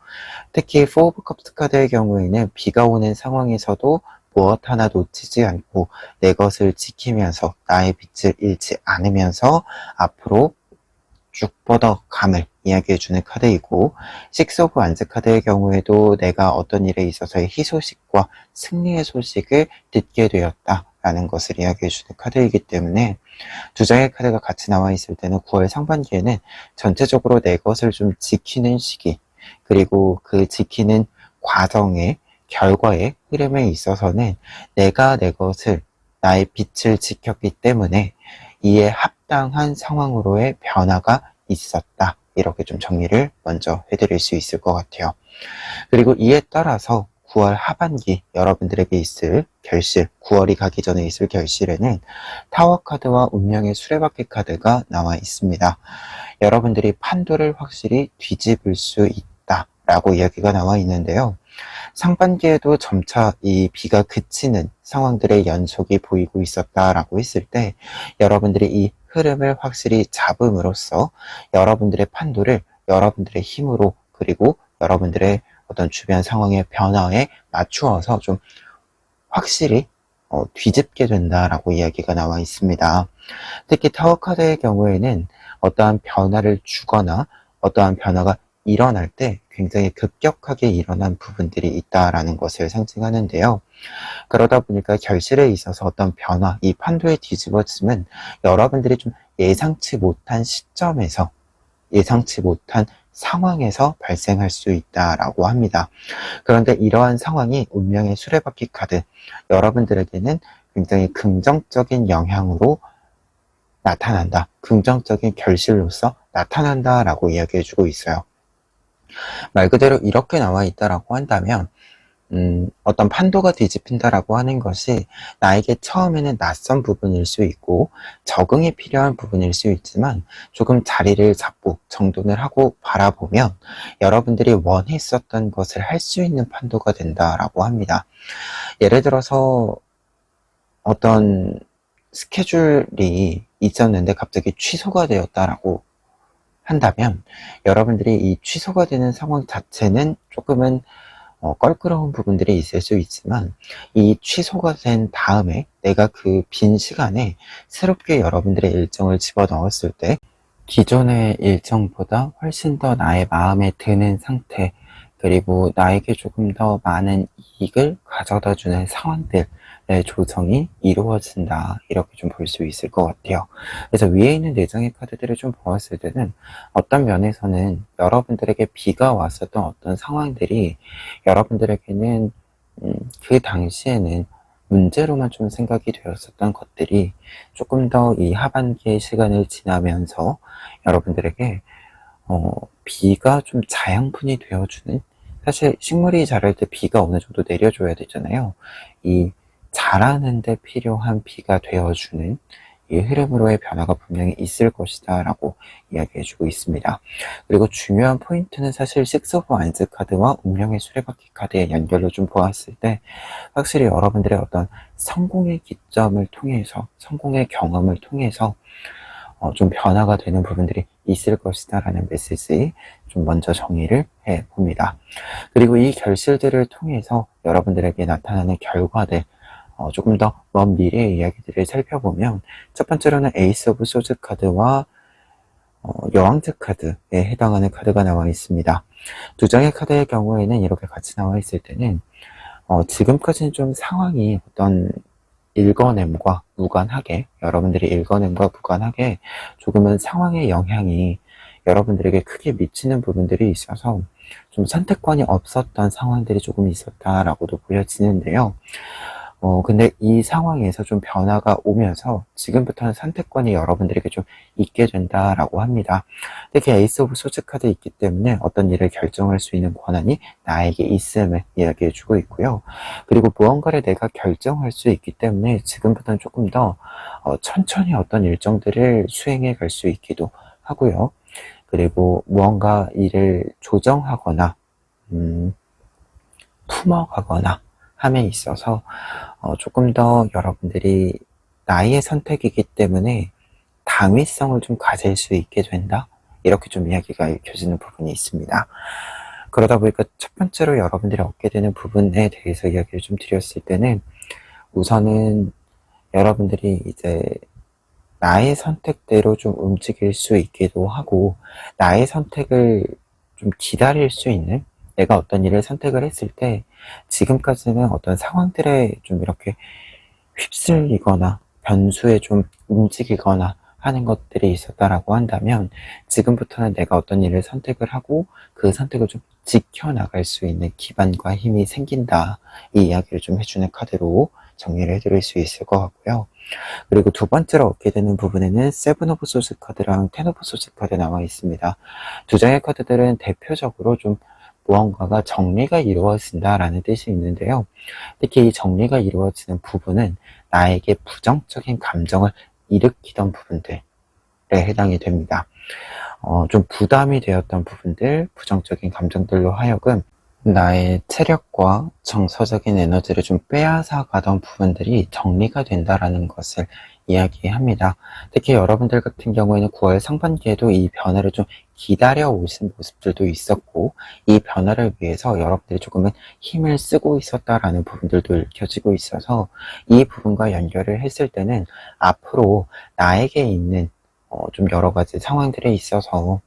특히 4 오브 컵스 카드의 경우에는 비가 오는 상황에서도 무엇 하나 놓치지 않고 내 것을 지키면서 나의 빛을 잃지 않으면서 앞으로 쭉 뻗어감을 이야기해주는 카드이고, 6 오브 완즈 카드의 경우에도 내가 어떤 일에 있어서의 희소식과 승리의 소식을 듣게 되었다라는 것을 이야기해주는 카드이기 때문에 두 장의 카드가 같이 나와 있을 때는 9월 상반기에는 전체적으로 내 것을 좀 지키는 시기, 그리고 그 지키는 과정의 결과의 흐름에 있어서는 내가 내 것을, 나의 빛을 지켰기 때문에 이에 합당한 상황으로의 변화가 있었다. 이렇게 좀 정리를 먼저 해드릴 수 있을 것 같아요. 그리고 이에 따라서 9월 하반기 여러분들에게 있을 결실, 9월이 가기 전에 있을 결실에는 타워 카드와 운명의 수레바퀴 카드가 나와 있습니다. 여러분들이 판도를 확실히 뒤집을 수 있다라고 이야기가 나와 있는데요. 상반기에도 점차 이 비가 그치는 상황들의 연속이 보이고 있었다라고 했을 때 여러분들이 이 흐름을 확실히 잡음으로써 여러분들의 판도를 여러분들의 힘으로, 그리고 여러분들의 어떤 주변 상황의 변화에 맞추어서 좀 확실히 뒤집게 된다라고 이야기가 나와 있습니다. 특히 타워 카드의 경우에는 어떠한 변화를 주거나 어떠한 변화가 일어날 때 굉장히 급격하게 일어난 부분들이 있다라는 것을 상징하는데요. 그러다 보니까 결실에 있어서 어떤 변화, 이 판도의 뒤집어짐은 여러분들이 좀 예상치 못한 시점에서, 예상치 못한 상황에서 발생할 수 있다라고 합니다. 그런데 이러한 상황이 운명의 수레바퀴 카드, 여러분들에게는 굉장히 긍정적인 영향으로 나타난다, 긍정적인 결실로서 나타난다라고 이야기해주고 있어요. 말 그대로 이렇게 나와 있다라고 한다면 어떤 판도가 뒤집힌다라고 하는 것이 나에게 처음에는 낯선 부분일 수 있고 적응이 필요한 부분일 수 있지만 조금 자리를 잡고 정돈을 하고 바라보면 여러분들이 원했었던 것을 할 수 있는 판도가 된다라고 합니다. 예를 들어서 어떤 스케줄이 있었는데 갑자기 취소가 되었다라고 한다면 여러분들이 이 취소가 되는 상황 자체는 조금은 껄끄러운 부분들이 있을 수 있지만 이 취소가 된 다음에 내가 그 빈 시간에 새롭게 여러분들의 일정을 집어넣었을 때 기존의 일정보다 훨씬 더 나의 마음에 드는 상태, 그리고 나에게 조금 더 많은 이익을 가져다 주는 상황들의 조정이 이루어진다, 이렇게 좀 볼 수 있을 것 같아요. 그래서 위에 있는 4장의 카드들을 좀 보았을 때는 어떤 면에서는 여러분들에게 비가 왔었던 어떤 상황들이 여러분들에게는 그 당시에는 문제로만 좀 생각이 되었었던 것들이 조금 더 이 하반기의 시간을 지나면서 여러분들에게 비가 좀 자양분이 되어주는, 사실 식물이 자랄 때 비가 어느 정도 내려줘야 되잖아요. 이 자라는 데 필요한 비가 되어주는 이 흐름으로의 변화가 분명히 있을 것이다 라고 이야기해주고 있습니다. 그리고 중요한 포인트는 사실 6 오브 완즈 카드와 운명의 수레바퀴 카드의 연결로 좀 보았을 때 확실히 여러분들의 어떤 성공의 기점을 통해서, 성공의 경험을 통해서 좀 변화가 되는 부분들이 있을 것이다 라는 메시지 좀 먼저 정리를 해봅니다. 그리고 이 결실들을 통해서 여러분들에게 나타나는 결과들, 조금 더 먼 미래의 이야기들을 살펴보면 첫 번째로는 에이스 오브 소즈 카드와 여왕즈 카드에 해당하는 카드가 나와 있습니다. 두 장의 카드의 경우에는 이렇게 같이 나와 있을 때는 지금까지는 좀 상황이 어떤 읽어냄과 무관하게, 여러분들이 읽어냄과 무관하게 조금은 상황의 영향이 여러분들에게 크게 미치는 부분들이 있어서 좀 선택권이 없었던 상황들이 조금 있었다라고도 보여지는데요. 근데 이 상황에서 좀 변화가 오면서 지금부터는 선택권이 여러분들에게 좀 있게 된다라고 합니다. 특히 에이스 오브 소즈 카드에 있기 때문에 어떤 일을 결정할 수 있는 권한이 나에게 있음을 이야기해주고 있고요. 그리고 무언가를 내가 결정할 수 있기 때문에 지금부터는 조금 더 천천히 어떤 일정들을 수행해 갈 수 있기도 하고요. 그리고 무언가 일을 조정하거나 품어가거나 함에 있어서 조금 더 여러분들이 나의 선택이기 때문에 당위성을 좀 가질 수 있게 된다, 이렇게 좀 이야기가 읽혀지는 부분이 있습니다. 그러다 보니까 첫 번째로 여러분들이 얻게 되는 부분에 대해서 이야기를 좀 드렸을 때는, 우선은 여러분들이 이제 나의 선택대로 좀 움직일 수 있기도 하고, 나의 선택을 좀 기다릴 수 있는, 내가 어떤 일을 선택을 했을 때 지금까지는 어떤 상황들에 좀 이렇게 휩쓸리거나 변수에 좀 움직이거나 하는 것들이 있었다라고 한다면, 지금부터는 내가 어떤 일을 선택을 하고 그 선택을 좀 지켜나갈 수 있는 기반과 힘이 생긴다, 이 이야기를 좀 해주는 카드로 정리를 해드릴 수 있을 것 같고요. 그리고 두 번째로 얻게 되는 부분에는 세븐 오브 소스 카드랑 텐 오브 소스 카드 나와 있습니다. 두 장의 카드들은 대표적으로 좀 무언가가 정리가 이루어진다라는 뜻이 있는데요. 특히 이 정리가 이루어지는 부분은 나에게 부정적인 감정을 일으키던 부분들에 해당이 됩니다. 좀 부담이 되었던 부분들, 부정적인 감정들로 하여금 나의 체력과 정서적인 에너지를 좀 빼앗아 가던 부분들이 정리가 된다라는 것을 이야기합니다. 특히 여러분들 같은 경우에는 9월 상반기에도 이 변화를 좀 기다려 오신 모습들도 있었고, 이 변화를 위해서 여러분들이 조금은 힘을 쓰고 있었다라는 부분들도 읽혀지고 있어서, 이 부분과 연결을 했을 때는 앞으로 나에게 있는 좀 여러 가지 상황들에 있어서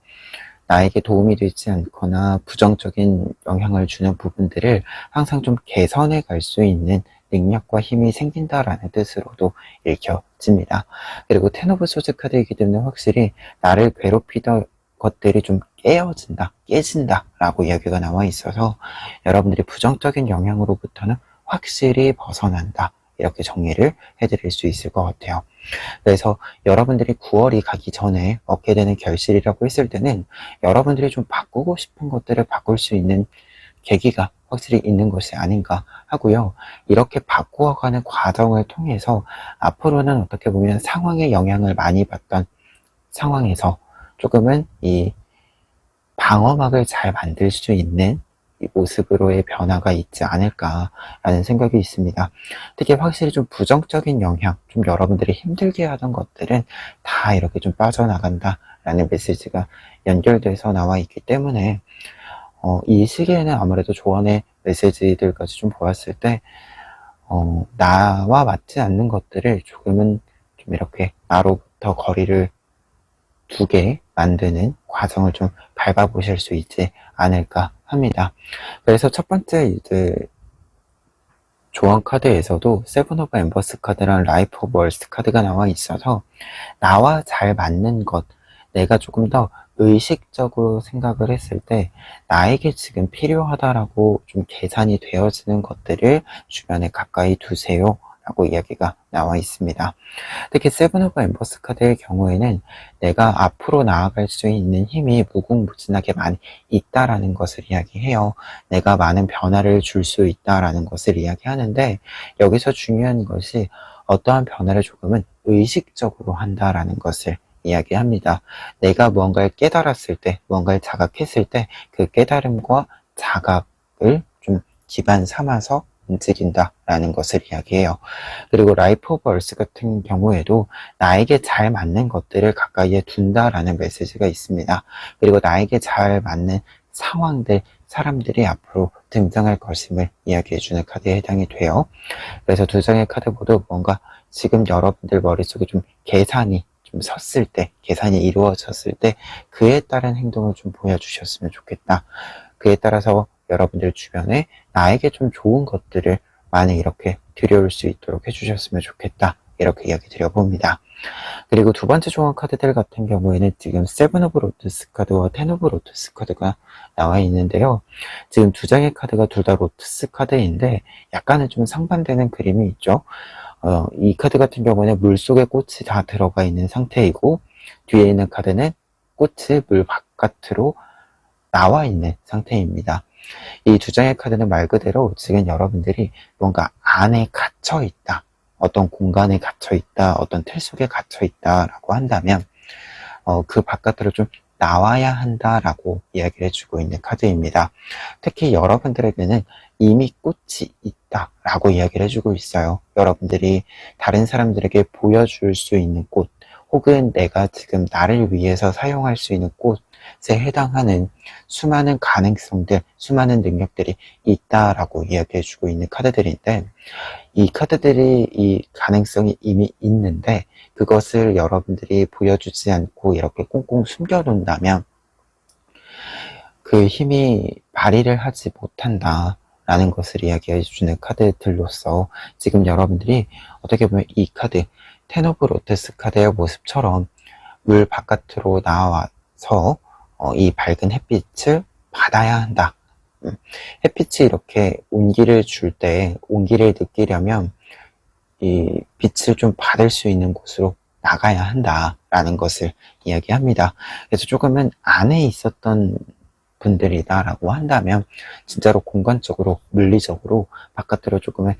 나에게 도움이 되지 않거나 부정적인 영향을 주는 부분들을 항상 좀 개선해 갈 수 있는 능력과 힘이 생긴다라는 뜻으로도 읽혀집니다. 그리고 텐 오브 소즈 카드이기 때문에 확실히 나를 괴롭히던 것들이 좀 깨진다 라고 이야기가 나와 있어서, 여러분들이 부정적인 영향으로부터는 확실히 벗어난다, 이렇게 정리를 해드릴 수 있을 것 같아요. 그래서 여러분들이 9월이 가기 전에 얻게 되는 결실이라고 했을 때는, 여러분들이 좀 바꾸고 싶은 것들을 바꿀 수 있는 계기가 확실히 있는 것이 아닌가 하고요. 이렇게 바꾸어가는 과정을 통해서 앞으로는 어떻게 보면 상황에 영향을 많이 받던 상황에서 조금은 이 방어막을 잘 만들 수 있는 이 모습으로의 변화가 있지 않을까라는 생각이 있습니다. 특히 확실히 좀 부정적인 영향, 좀 여러분들이 힘들게 하던 것들은 다 이렇게 좀 빠져나간다라는 메시지가 연결돼서 나와 있기 때문에, 이 시기에는 아무래도 조언의 메시지들까지 좀 보았을 때, 나와 맞지 않는 것들을 조금은 좀 이렇게 나로부터 거리를 두게 만드는 과정을 좀 밟아보실 수 있지 않을까 합니다. 그래서 첫 번째 이제 조언 카드에서도 세븐 오브 엠버스 카드랑 라이프 오브 월스 카드가 나와 있어서, 나와 잘 맞는 것, 내가 조금 더 의식적으로 생각을 했을 때 나에게 지금 필요하다라고 좀 계산이 되어지는 것들을 주변에 가까이 두세요 라고 이야기가 나와 있습니다. 특히 세븐 오브 엠버스 카드의 경우에는 내가 앞으로 나아갈 수 있는 힘이 무궁무진하게 많이 있다라는 것을 이야기해요. 내가 많은 변화를 줄 수 있다라는 것을 이야기하는데, 여기서 중요한 것이 어떠한 변화를 조금은 의식적으로 한다라는 것을 이야기합니다. 내가 무언가를 깨달았을 때, 무언가를 자각했을 때 그 깨달음과 자각을 좀 기반 삼아서 움직인다라는 것을 이야기해요. 그리고 라이프 오브 얼스 같은 경우에도 나에게 잘 맞는 것들을 가까이에 둔다라는 메시지가 있습니다. 그리고 나에게 잘 맞는 상황들, 사람들이 앞으로 등장할 것임을 이야기해주는 카드에 해당이 돼요. 그래서 두 장의 카드 모두 뭔가 지금 여러분들 머릿속에 좀 계산이 좀 섰을 때, 계산이 이루어졌을 때 그에 따른 행동을 좀 보여주셨으면 좋겠다. 그에 따라서 여러분들 주변에 나에게 좀 좋은 것들을 많이 이렇게 들여올 수 있도록 해주셨으면 좋겠다, 이렇게 이야기 드려봅니다. 그리고 두 번째 조합 카드들 같은 경우에는 지금 세븐 오브 로투스 카드와 텐 오브 로투스 카드가 나와 있는데요. 지금 두 장의 카드가 둘 다 로투스 카드인데 약간은 좀 상반되는 그림이 있죠. 이 카드 같은 경우는 물속에 꽃이 다 들어가 있는 상태이고, 뒤에 있는 카드는 꽃이 물 바깥으로 나와 있는 상태입니다. 이 두 장의 카드는 말 그대로 지금 여러분들이 뭔가 안에 갇혀 있다, 어떤 공간에 갇혀 있다, 어떤 틀 속에 갇혀 있다 라고 한다면 그 바깥으로 좀 나와야 한다라고 이야기를 해주고 있는 카드입니다. 특히 여러분들에게는 이미 꽃이 있다라고 이야기를 해주고 있어요. 여러분들이 다른 사람들에게 보여줄 수 있는 꽃, 혹은 내가 지금 나를 위해서 사용할 수 있는 꽃에 해당하는 수많은 가능성들, 수많은 능력들이 있다라고 이야기해주고 있는 카드들인데, 이 카드들이 이 가능성이 이미 있는데 그것을 여러분들이 보여주지 않고 이렇게 꽁꽁 숨겨놓는다면 그 힘이 발휘를 하지 못한다 라는 것을 이야기해 주는 카드들로서 지금 여러분들이 어떻게 보면 이 카드 텐 오브 로투스 카드의 모습처럼 물 바깥으로 나와서 이 밝은 햇빛을 받아야 한다. 햇빛이 이렇게 온기를 줄 때 온기를 느끼려면 이 빛을 좀 받을 수 있는 곳으로 나가야 한다라는 것을 이야기합니다. 그래서 조금은 안에 있었던 분들이다라고 한다면 진짜로 공간적으로, 물리적으로 바깥으로 조금은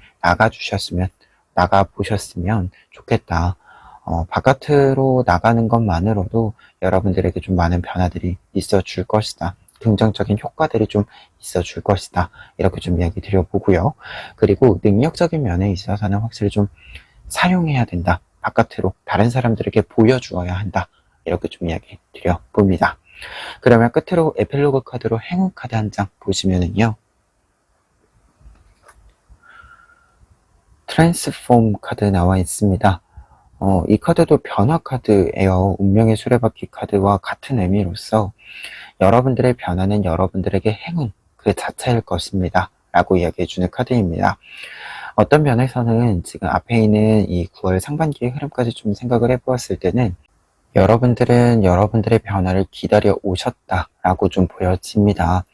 나가 보셨으면 좋겠다. 바깥으로 나가는 것만으로도 여러분들에게 좀 많은 변화들이 있어 줄 것이다. 긍정적인 효과들이 좀 있어 줄 것이다. 이렇게 좀 이야기 드려보고요. 그리고 능력적인 면에 있어서는 확실히 좀 사용해야 된다. 바깥으로 다른 사람들에게 보여주어야 한다. 이렇게 좀 이야기 드려봅니다. 그러면 끝으로 에필로그 카드로 행운 카드 한 장 보시면은요. 트랜스폼 카드 나와 있습니다. 이 카드도 변화 카드예요. 운명의 수레바퀴 카드와 같은 의미로서 여러분들의 변화는 여러분들에게 행운 그 자체일 것입니다. 라고 이야기해주는 카드입니다. 어떤 면에서는 지금 앞에 있는 이 9월 상반기의 흐름까지 좀 생각을 해보았을 때는 여러분들은 여러분들의 변화를 기다려 오셨다라고 좀 보여집니다.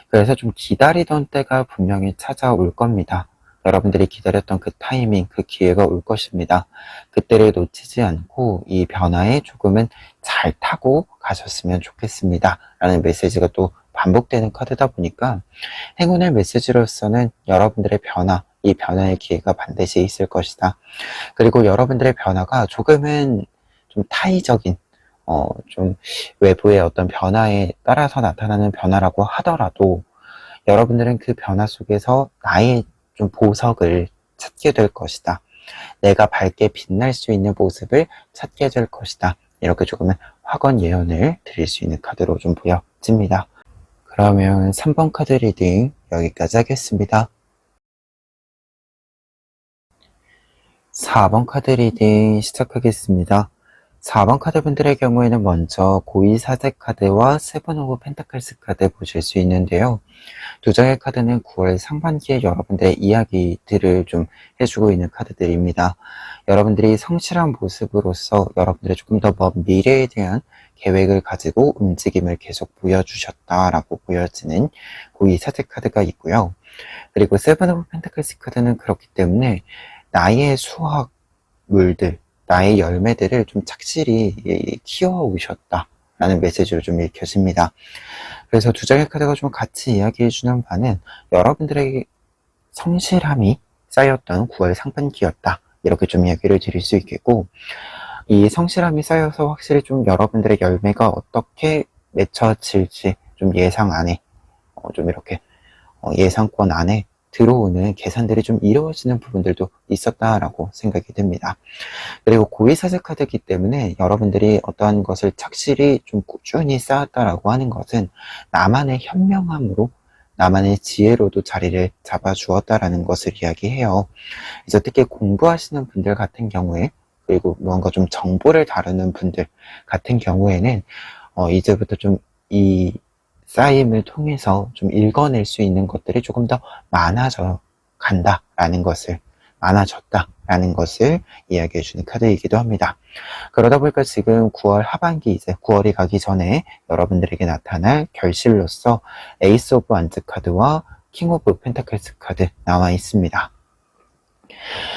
그래서 좀 기다리던 때가 분명히 찾아올 겁니다. 여러분들이 기다렸던 그 타이밍, 그 기회가 올 것입니다. 그때를 놓치지 않고 이 변화에 조금은 잘 타고 가셨으면 좋겠습니다. 라는 메시지가 또 반복되는 카드다 보니까 행운의 메시지로서는 여러분들의 변화, 이 변화의 기회가 반드시 있을 것이다. 그리고 여러분들의 변화가 조금은 좀 타이적인, 좀 외부의 어떤 변화에 따라서 나타나는 변화라고 하더라도 여러분들은 그 변화 속에서 나의 좀 보석을 찾게 될 것이다. 내가 밝게 빛날 수 있는 모습을 찾게 될 것이다. 이렇게 조금은 확언 예언을 드릴 수 있는 카드로 좀 보여집니다. 그러면 3번 카드 리딩 여기까지 하겠습니다. 4번 카드 리딩 시작하겠습니다. 4번 카드분들의 경우에는 먼저 고의사제 카드와 세븐 오브 펜타클스 카드 보실 수 있는데요. 두 장의 카드는 9월 상반기에 여러분들의 이야기들을 좀 해주고 있는 카드들입니다. 여러분들이 성실한 모습으로서 여러분들의 조금 더 먼 미래에 대한 계획을 가지고 움직임을 계속 보여주셨다라고 보여지는 고의사제 카드가 있고요. 그리고 세븐 오브 펜타클스 카드는 그렇기 때문에 나의 수확물들, 나의 열매들을 좀 착실히 키워오셨다라는 메시지로 좀 읽혀집니다. 그래서 두 장의 카드가 좀 같이 이야기해주는 바는 여러분들에게 성실함이 쌓였던 9월 상반기였다. 이렇게 좀 이야기를 드릴 수 있겠고, 이 성실함이 쌓여서 확실히 좀 여러분들의 열매가 어떻게 맺혀질지 좀 예상 안에, 좀 이렇게 예상권 안에 들어오는 계산들이 좀 이루어지는 부분들도 있었다라고 생각이 듭니다. 그리고 고의사제 카드이기 때문에 여러분들이 어떠한 것을 착실히 좀 꾸준히 쌓았다라고 하는 것은 나만의 현명함으로, 나만의 지혜로도 자리를 잡아주었다라는 것을 이야기해요. 그래서 특히 공부하시는 분들 같은 경우에, 그리고 무언가 좀 정보를 다루는 분들 같은 경우에는 이제부터 좀 이 쌓임을 통해서 좀 읽어낼 수 있는 것들이 조금 더 많아져 간다라는 것을 많아졌다라는 것을 이야기해주는 카드이기도 합니다. 그러다 보니까 지금 9월 하반기, 이제 9월이 가기 전에 여러분들에게 나타날 결실로서 에이스 오브 완즈 카드와 킹 오브 펜타클스 카드 나와 있습니다.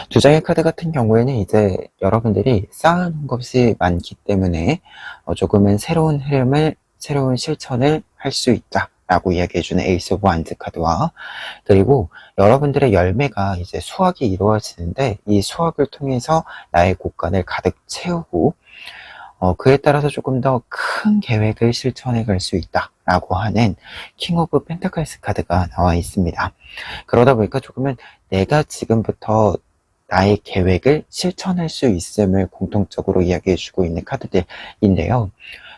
두 장의 카드 같은 경우에는 이제 여러분들이 쌓아놓은 것이 많기 때문에 조금은 새로운 흐름을, 새로운 실천을 할 수 있다 라고 이야기해주는 에이스 오브 완즈 카드와, 그리고 여러분들의 열매가 이제 수확이 이루어지는데 이 수확을 통해서 나의 곳간을 가득 채우고 그에 따라서 조금 더 큰 계획을 실천해 갈 수 있다 라고 하는 킹 오브 펜타클스 카드가 나와 있습니다. 그러다 보니까 조금은 내가 지금부터 나의 계획을 실천할 수 있음을 공통적으로 이야기해 주고 있는 카드들인데요.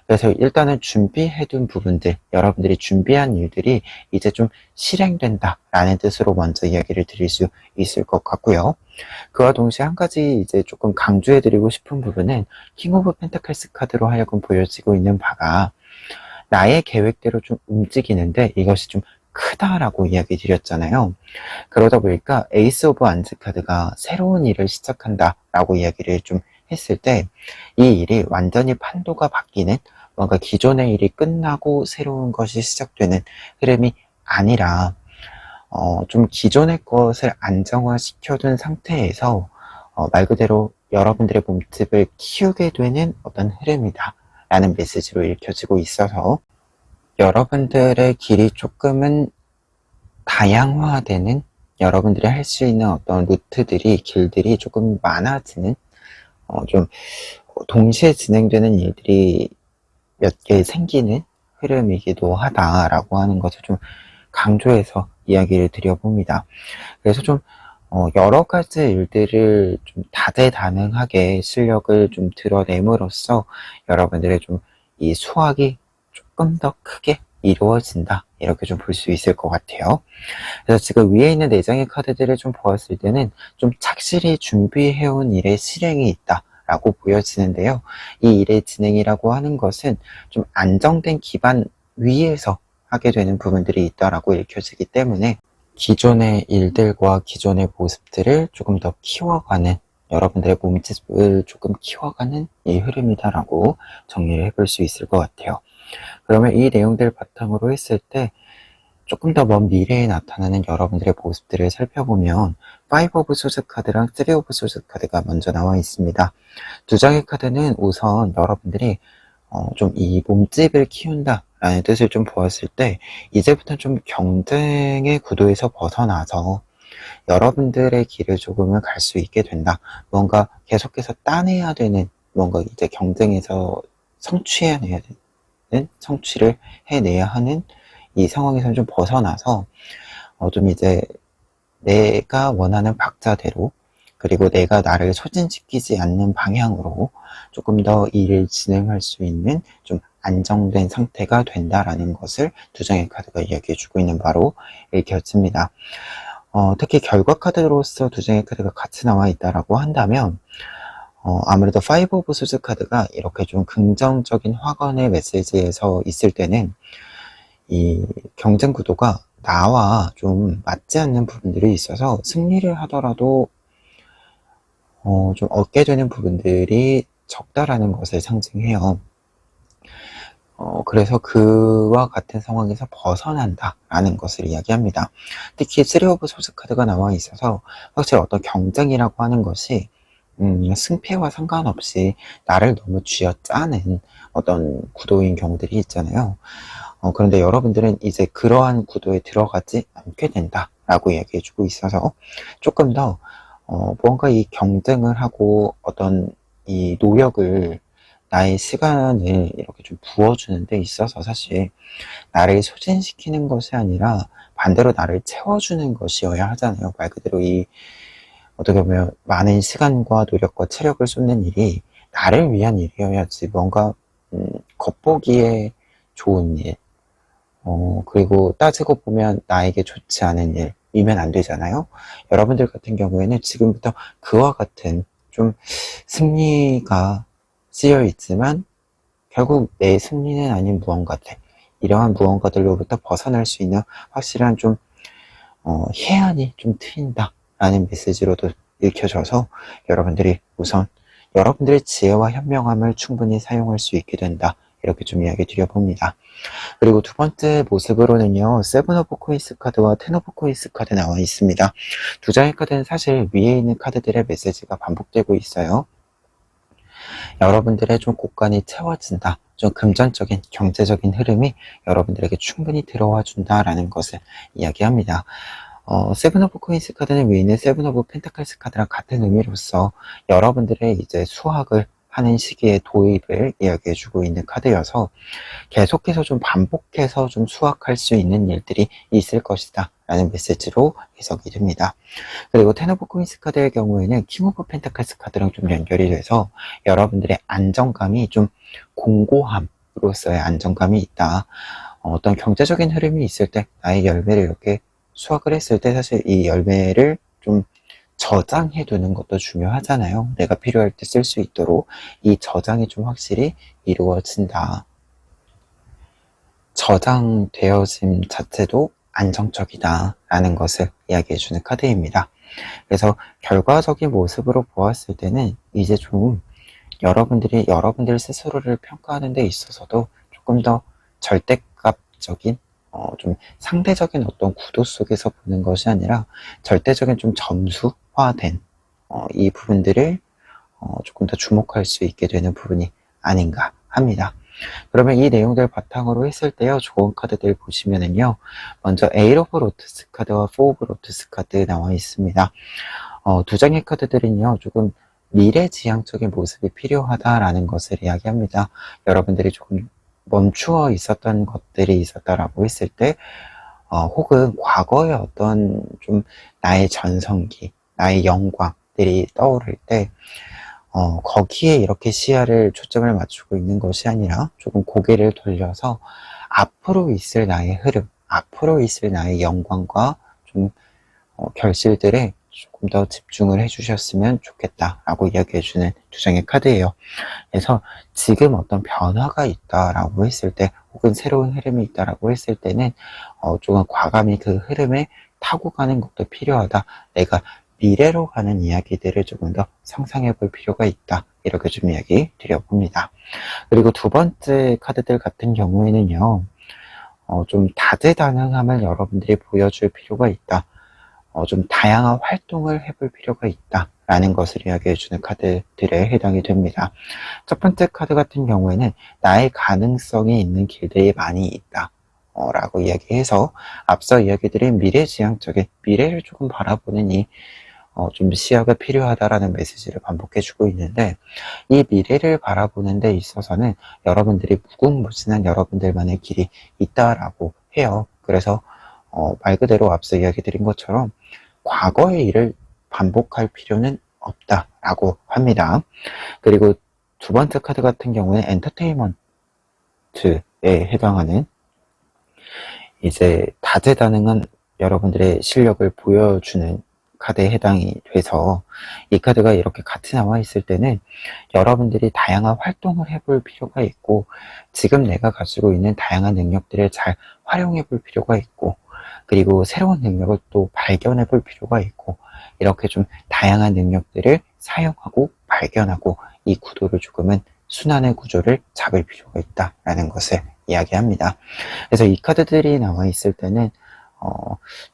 그래서 일단은 준비해둔 부분들, 여러분들이 준비한 일들이 이제 좀 실행된다 라는 뜻으로 먼저 이야기를 드릴 수 있을 것 같고요. 그와 동시에 한 가지 이제 조금 강조해 드리고 싶은 부분은 킹 오브 펜타클스 카드로 하여금 보여지고 있는 바가 나의 계획대로 좀 움직이는데 이것이 좀 크다라고 이야기 드렸잖아요. 그러다 보니까 에이스 오브 완즈 카드가 새로운 일을 시작한다 라고 이야기를 좀 했을 때 이 일이 완전히 판도가 바뀌는, 뭔가 기존의 일이 끝나고 새로운 것이 시작되는 흐름이 아니라 좀 기존의 것을 안정화시켜둔 상태에서 말 그대로 여러분들의 몸집을 키우게 되는 어떤 흐름이다 라는 메시지로 읽혀지고 있어서 여러분들의 길이 조금은 다양화되는, 여러분들이 할 수 있는 어떤 루트들이, 길들이 조금 많아지는, 좀 동시에 진행되는 일들이 몇 개 생기는 흐름이기도 하다라고 하는 것을 좀 강조해서 이야기를 드려봅니다. 그래서 좀 여러 가지 일들을 좀 다재다능하게 실력을 좀 드러냄으로써 여러분들의 좀 이 수확이 조금 더 크게 이루어진다, 이렇게 좀 볼 수 있을 것 같아요. 그래서 지금 위에 있는 4장의 카드들을 좀 보았을 때는 좀 착실히 준비해온 일의 실행이 있다 라고 보여지는데요. 이 일의 진행이라고 하는 것은 좀 안정된 기반 위에서 하게 되는 부분들이 있다라고 읽혀지기 때문에 기존의 일들과 기존의 모습들을 조금 더 키워가는, 여러분들의 몸집을 조금 키워가는 이 흐름이다라고 정리를 해볼 수 있을 것 같아요. 그러면 이 내용들 바탕으로 했을 때 조금 더 먼 미래에 나타나는 여러분들의 모습들을 살펴보면 5 오브 소드 카드랑 3 오브 소드 카드가 먼저 나와 있습니다. 두 장의 카드는 우선 여러분들이 좀 이 몸집을 키운다 라는 뜻을 좀 보았을 때 이제부터 좀 경쟁의 구도에서 벗어나서 여러분들의 길을 조금은 갈 수 있게 된다. 뭔가 계속해서 따내야 되는, 뭔가 이제 경쟁에서 성취해내야 되는, 성취를 해내야 하는 이 상황에서 좀 벗어나서 좀 이제 내가 원하는 박자대로, 그리고 내가 나를 소진시키지 않는 방향으로 조금 더 일을 진행할 수 있는 좀 안정된 상태가 된다라는 것을 두 장의 카드가 이야기해주고 있는 바로 읽혀집니다. 특히 결과 카드로서 두 장의 카드가 같이 나와 있다라고 한다면 아무래도 5 오브 소드 카드가 이렇게 좀 긍정적인 확언의 메시지에서 있을 때는 이 경쟁 구도가 나와 좀 맞지 않는 부분들이 있어서 승리를 하더라도 좀 얻게 되는 부분들이 적다라는 것을 상징해요. 그래서 그와 같은 상황에서 벗어난다라는 것을 이야기합니다. 특히 3 오브 소드 카드가 나와 있어서 확실히 어떤 경쟁이라고 하는 것이 승패와 상관없이 나를 너무 쥐어짜는 어떤 구도인 경우들이 있잖아요. 그런데 여러분들은 이제 그러한 구도에 들어가지 않게 된다라고 이야기해주고 있어서 조금 더 뭔가 이 경쟁을 하고 어떤 이 노력을, 나의 시간을 이렇게 좀 부어주는 데 있어서 사실 나를 소진시키는 것이 아니라 반대로 나를 채워주는 것이어야 하잖아요. 말 그대로 이 어떻게 보면 많은 시간과 노력과 체력을 쏟는 일이 나를 위한 일이어야지, 뭔가 겉보기에 좋은 일, 그리고 따지고 보면 나에게 좋지 않은 일이면 안 되잖아요. 여러분들 같은 경우에는 지금부터 그와 같은 좀 승리가 쓰여 있지만 결국 내 승리는 아닌 무언가들, 이러한 무언가들로부터 벗어날 수 있는 확실한 좀 해안이 좀 트인다 라는 메시지로도 읽혀져서 여러분들이 우선 여러분들의 지혜와 현명함을 충분히 사용할 수 있게 된다. 이렇게 좀 이야기 드려봅니다. 그리고 두 번째 모습으로는요, 세븐 오브 코인스 카드와 텐 오브 코인스 카드 나와 있습니다. 두 장의 카드는 사실 위에 있는 카드들의 메시지가 반복되고 있어요. 여러분들의 좀 곳간이 채워진다. 좀 금전적인, 경제적인 흐름이 여러분들에게 충분히 들어와 준다라는 것을 이야기합니다. 세븐 오브 코인스 카드는 위에 있는 세븐 오브 펜타클스 카드랑 같은 의미로서 여러분들의 이제 수확을 하는 시기에 도입을 이야기해주고 있는 카드여서 계속해서 좀 반복해서 좀 수확할 수 있는 일들이 있을 것이다 라는 메시지로 해석이 됩니다. 그리고 텐 오브 코인스 카드의 경우에는 킹 오브 펜타클스 카드랑 좀 연결이 돼서 여러분들의 안정감이 좀 공고함으로서의 안정감이 있다. 어떤 경제적인 흐름이 있을 때 나의 열매를 이렇게 수확을 했을 때 사실 이 열매를 좀 저장해 두는 것도 중요하잖아요. 내가 필요할 때 쓸 수 있도록 이 저장이 좀 확실히 이루어진다. 저장되어짐 자체도 안정적이다 라는 것을 이야기해주는 카드입니다. 그래서 결과적인 모습으로 보았을 때는 이제 좀 여러분들이 여러분들 스스로를 평가하는 데 있어서도 조금 더 절대값적인 좀 상대적인 어떤 구도 속에서 보는 것이 아니라 절대적인 좀 점수화된 이 부분들을 조금 더 주목할 수 있게 되는 부분이 아닌가 합니다. 그러면 이 내용들 바탕으로 했을 때요, 좋은 카드들 보시면은요, 먼저 에잇 오브 로트스 카드와 4 오브 로트스 카드 나와 있습니다. 두 장의 카드들은요, 조금 미래지향적인 모습이 필요하다라는 것을 이야기합니다. 여러분들이 조금 멈추어 있었던 것들이 있었다라고 했을 때, 혹은 과거의 어떤 좀 나의 전성기, 나의 영광들이 떠오를 때, 거기에 이렇게 시야를 초점을 맞추고 있는 것이 아니라 조금 고개를 돌려서 앞으로 있을 나의 흐름, 앞으로 있을 나의 영광과 좀 결실들에 조금 더 집중을 해주셨으면 좋겠다라고 이야기해주는 두 장의 카드예요. 그래서 지금 어떤 변화가 있다라고 했을 때, 혹은 새로운 흐름이 있다라고 했을 때는 조금 과감히 그 흐름에 타고 가는 것도 필요하다. 내가 미래로 가는 이야기들을 조금 더 상상해 볼 필요가 있다. 이렇게 좀 이야기 드려봅니다. 그리고 두 번째 카드들 같은 경우에는요, 좀 다재다능함을 여러분들이 보여줄 필요가 있다. 좀 다양한 활동을 해볼 필요가 있다. 라는 것을 이야기해주는 카드들에 해당이 됩니다. 첫 번째 카드 같은 경우에는 나의 가능성이 있는 길들이 많이 있다. 라고 이야기해서 앞서 이야기드린 미래지향적인 미래를 조금 바라보는 좀 시야가 필요하다라는 메시지를 반복해주고 있는데, 이 미래를 바라보는 데 있어서는 여러분들이 무궁무진한 여러분들만의 길이 있다라고 해요. 그래서 말 그대로 앞서 이야기 드린 것처럼 과거의 일을 반복할 필요는 없다라고 합니다. 그리고 두 번째 카드 같은 경우는 엔터테인먼트에 해당하는 이제 다재다능한 여러분들의 실력을 보여주는 카드에 해당이 돼서, 이 카드가 이렇게 같이 나와 있을 때는 여러분들이 다양한 활동을 해볼 필요가 있고, 지금 내가 가지고 있는 다양한 능력들을 잘 활용해 볼 필요가 있고, 그리고 새로운 능력을 또 발견해 볼 필요가 있고, 이렇게 좀 다양한 능력들을 사용하고 발견하고 이 구도를 조금은 순환의 구조를 잡을 필요가 있다라는 것을 이야기합니다. 그래서 이 카드들이 나와 있을 때는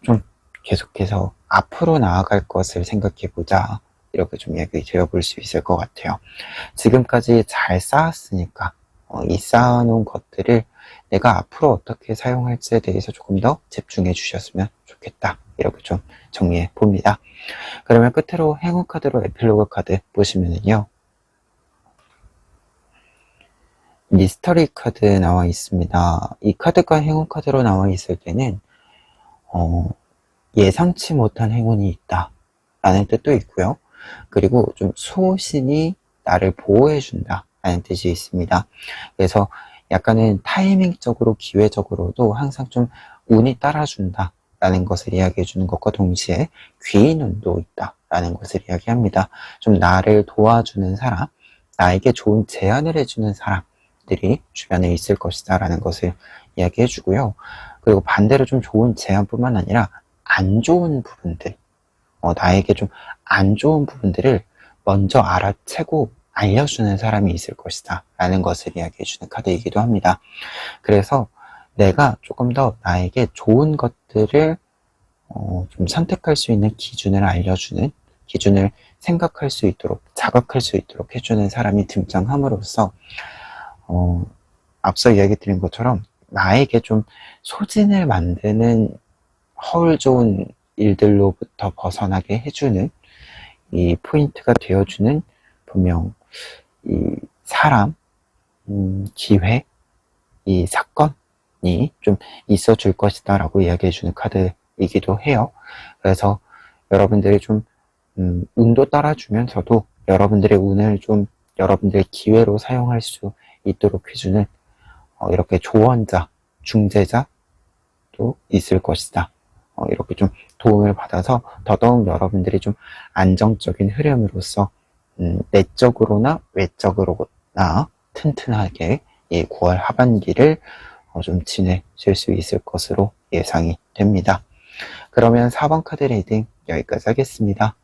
좀 계속해서 앞으로 나아갈 것을 생각해보자, 이렇게 좀 이야기 드려볼 수 있을 것 같아요. 지금까지 잘 쌓았으니까 이 쌓아놓은 것들을 내가 앞으로 어떻게 사용할지에 대해서 조금 더 집중해 주셨으면 좋겠다, 이렇게 좀 정리해 봅니다. 그러면 끝으로 행운 카드로 에필로그 카드 보시면은요, 미스터리 카드 나와 있습니다. 이 카드가 행운 카드로 나와 있을 때는 예상치 못한 행운이 있다 라는 뜻도 있고요. 그리고 좀 소신이 나를 보호해 준다 라는 뜻이 있습니다. 그래서 약간은 타이밍적으로, 기회적으로도 항상 좀 운이 따라준다 라는 것을 이야기해 주는 것과 동시에 귀인 운도 있다 라는 것을 이야기합니다. 좀 나를 도와주는 사람, 나에게 좋은 제안을 해주는 사람들이 주변에 있을 것이다 라는 것을 이야기해 주고요. 그리고 반대로 좀 좋은 제안뿐만 아니라 안 좋은 부분들, 나에게 좀 안 좋은 부분들을 먼저 알아채고 알려주는 사람이 있을 것이다 라는 것을 이야기해주는 카드이기도 합니다. 그래서 내가 조금 더 나에게 좋은 것들을 좀 선택할 수 있는 기준을 알려주는, 기준을 생각할 수 있도록, 자각할 수 있도록 해주는 사람이 등장함으로써 앞서 이야기 드린 것처럼 나에게 좀 소진을 만드는 허울 좋은 일들로부터 벗어나게 해주는 이 포인트가 되어주는 분명 이 사람, 기회, 이 사건이 좀 있어 줄 것이다 라고 이야기해 주는 카드이기도 해요. 그래서 여러분들이 좀 운도 따라주면서도 여러분들의 운을 좀 여러분들의 기회로 사용할 수 있도록 해주는 이렇게 조언자, 중재자도 있을 것이다. 이렇게 좀 도움을 받아서 더더욱 여러분들이 좀 안정적인 흐름으로서 내적으로나 외적으로나 튼튼하게 이 9월 하반기를 좀 지내실 수 있을 것으로 예상이 됩니다. 그러면 4번 카드 리딩 여기까지 하겠습니다.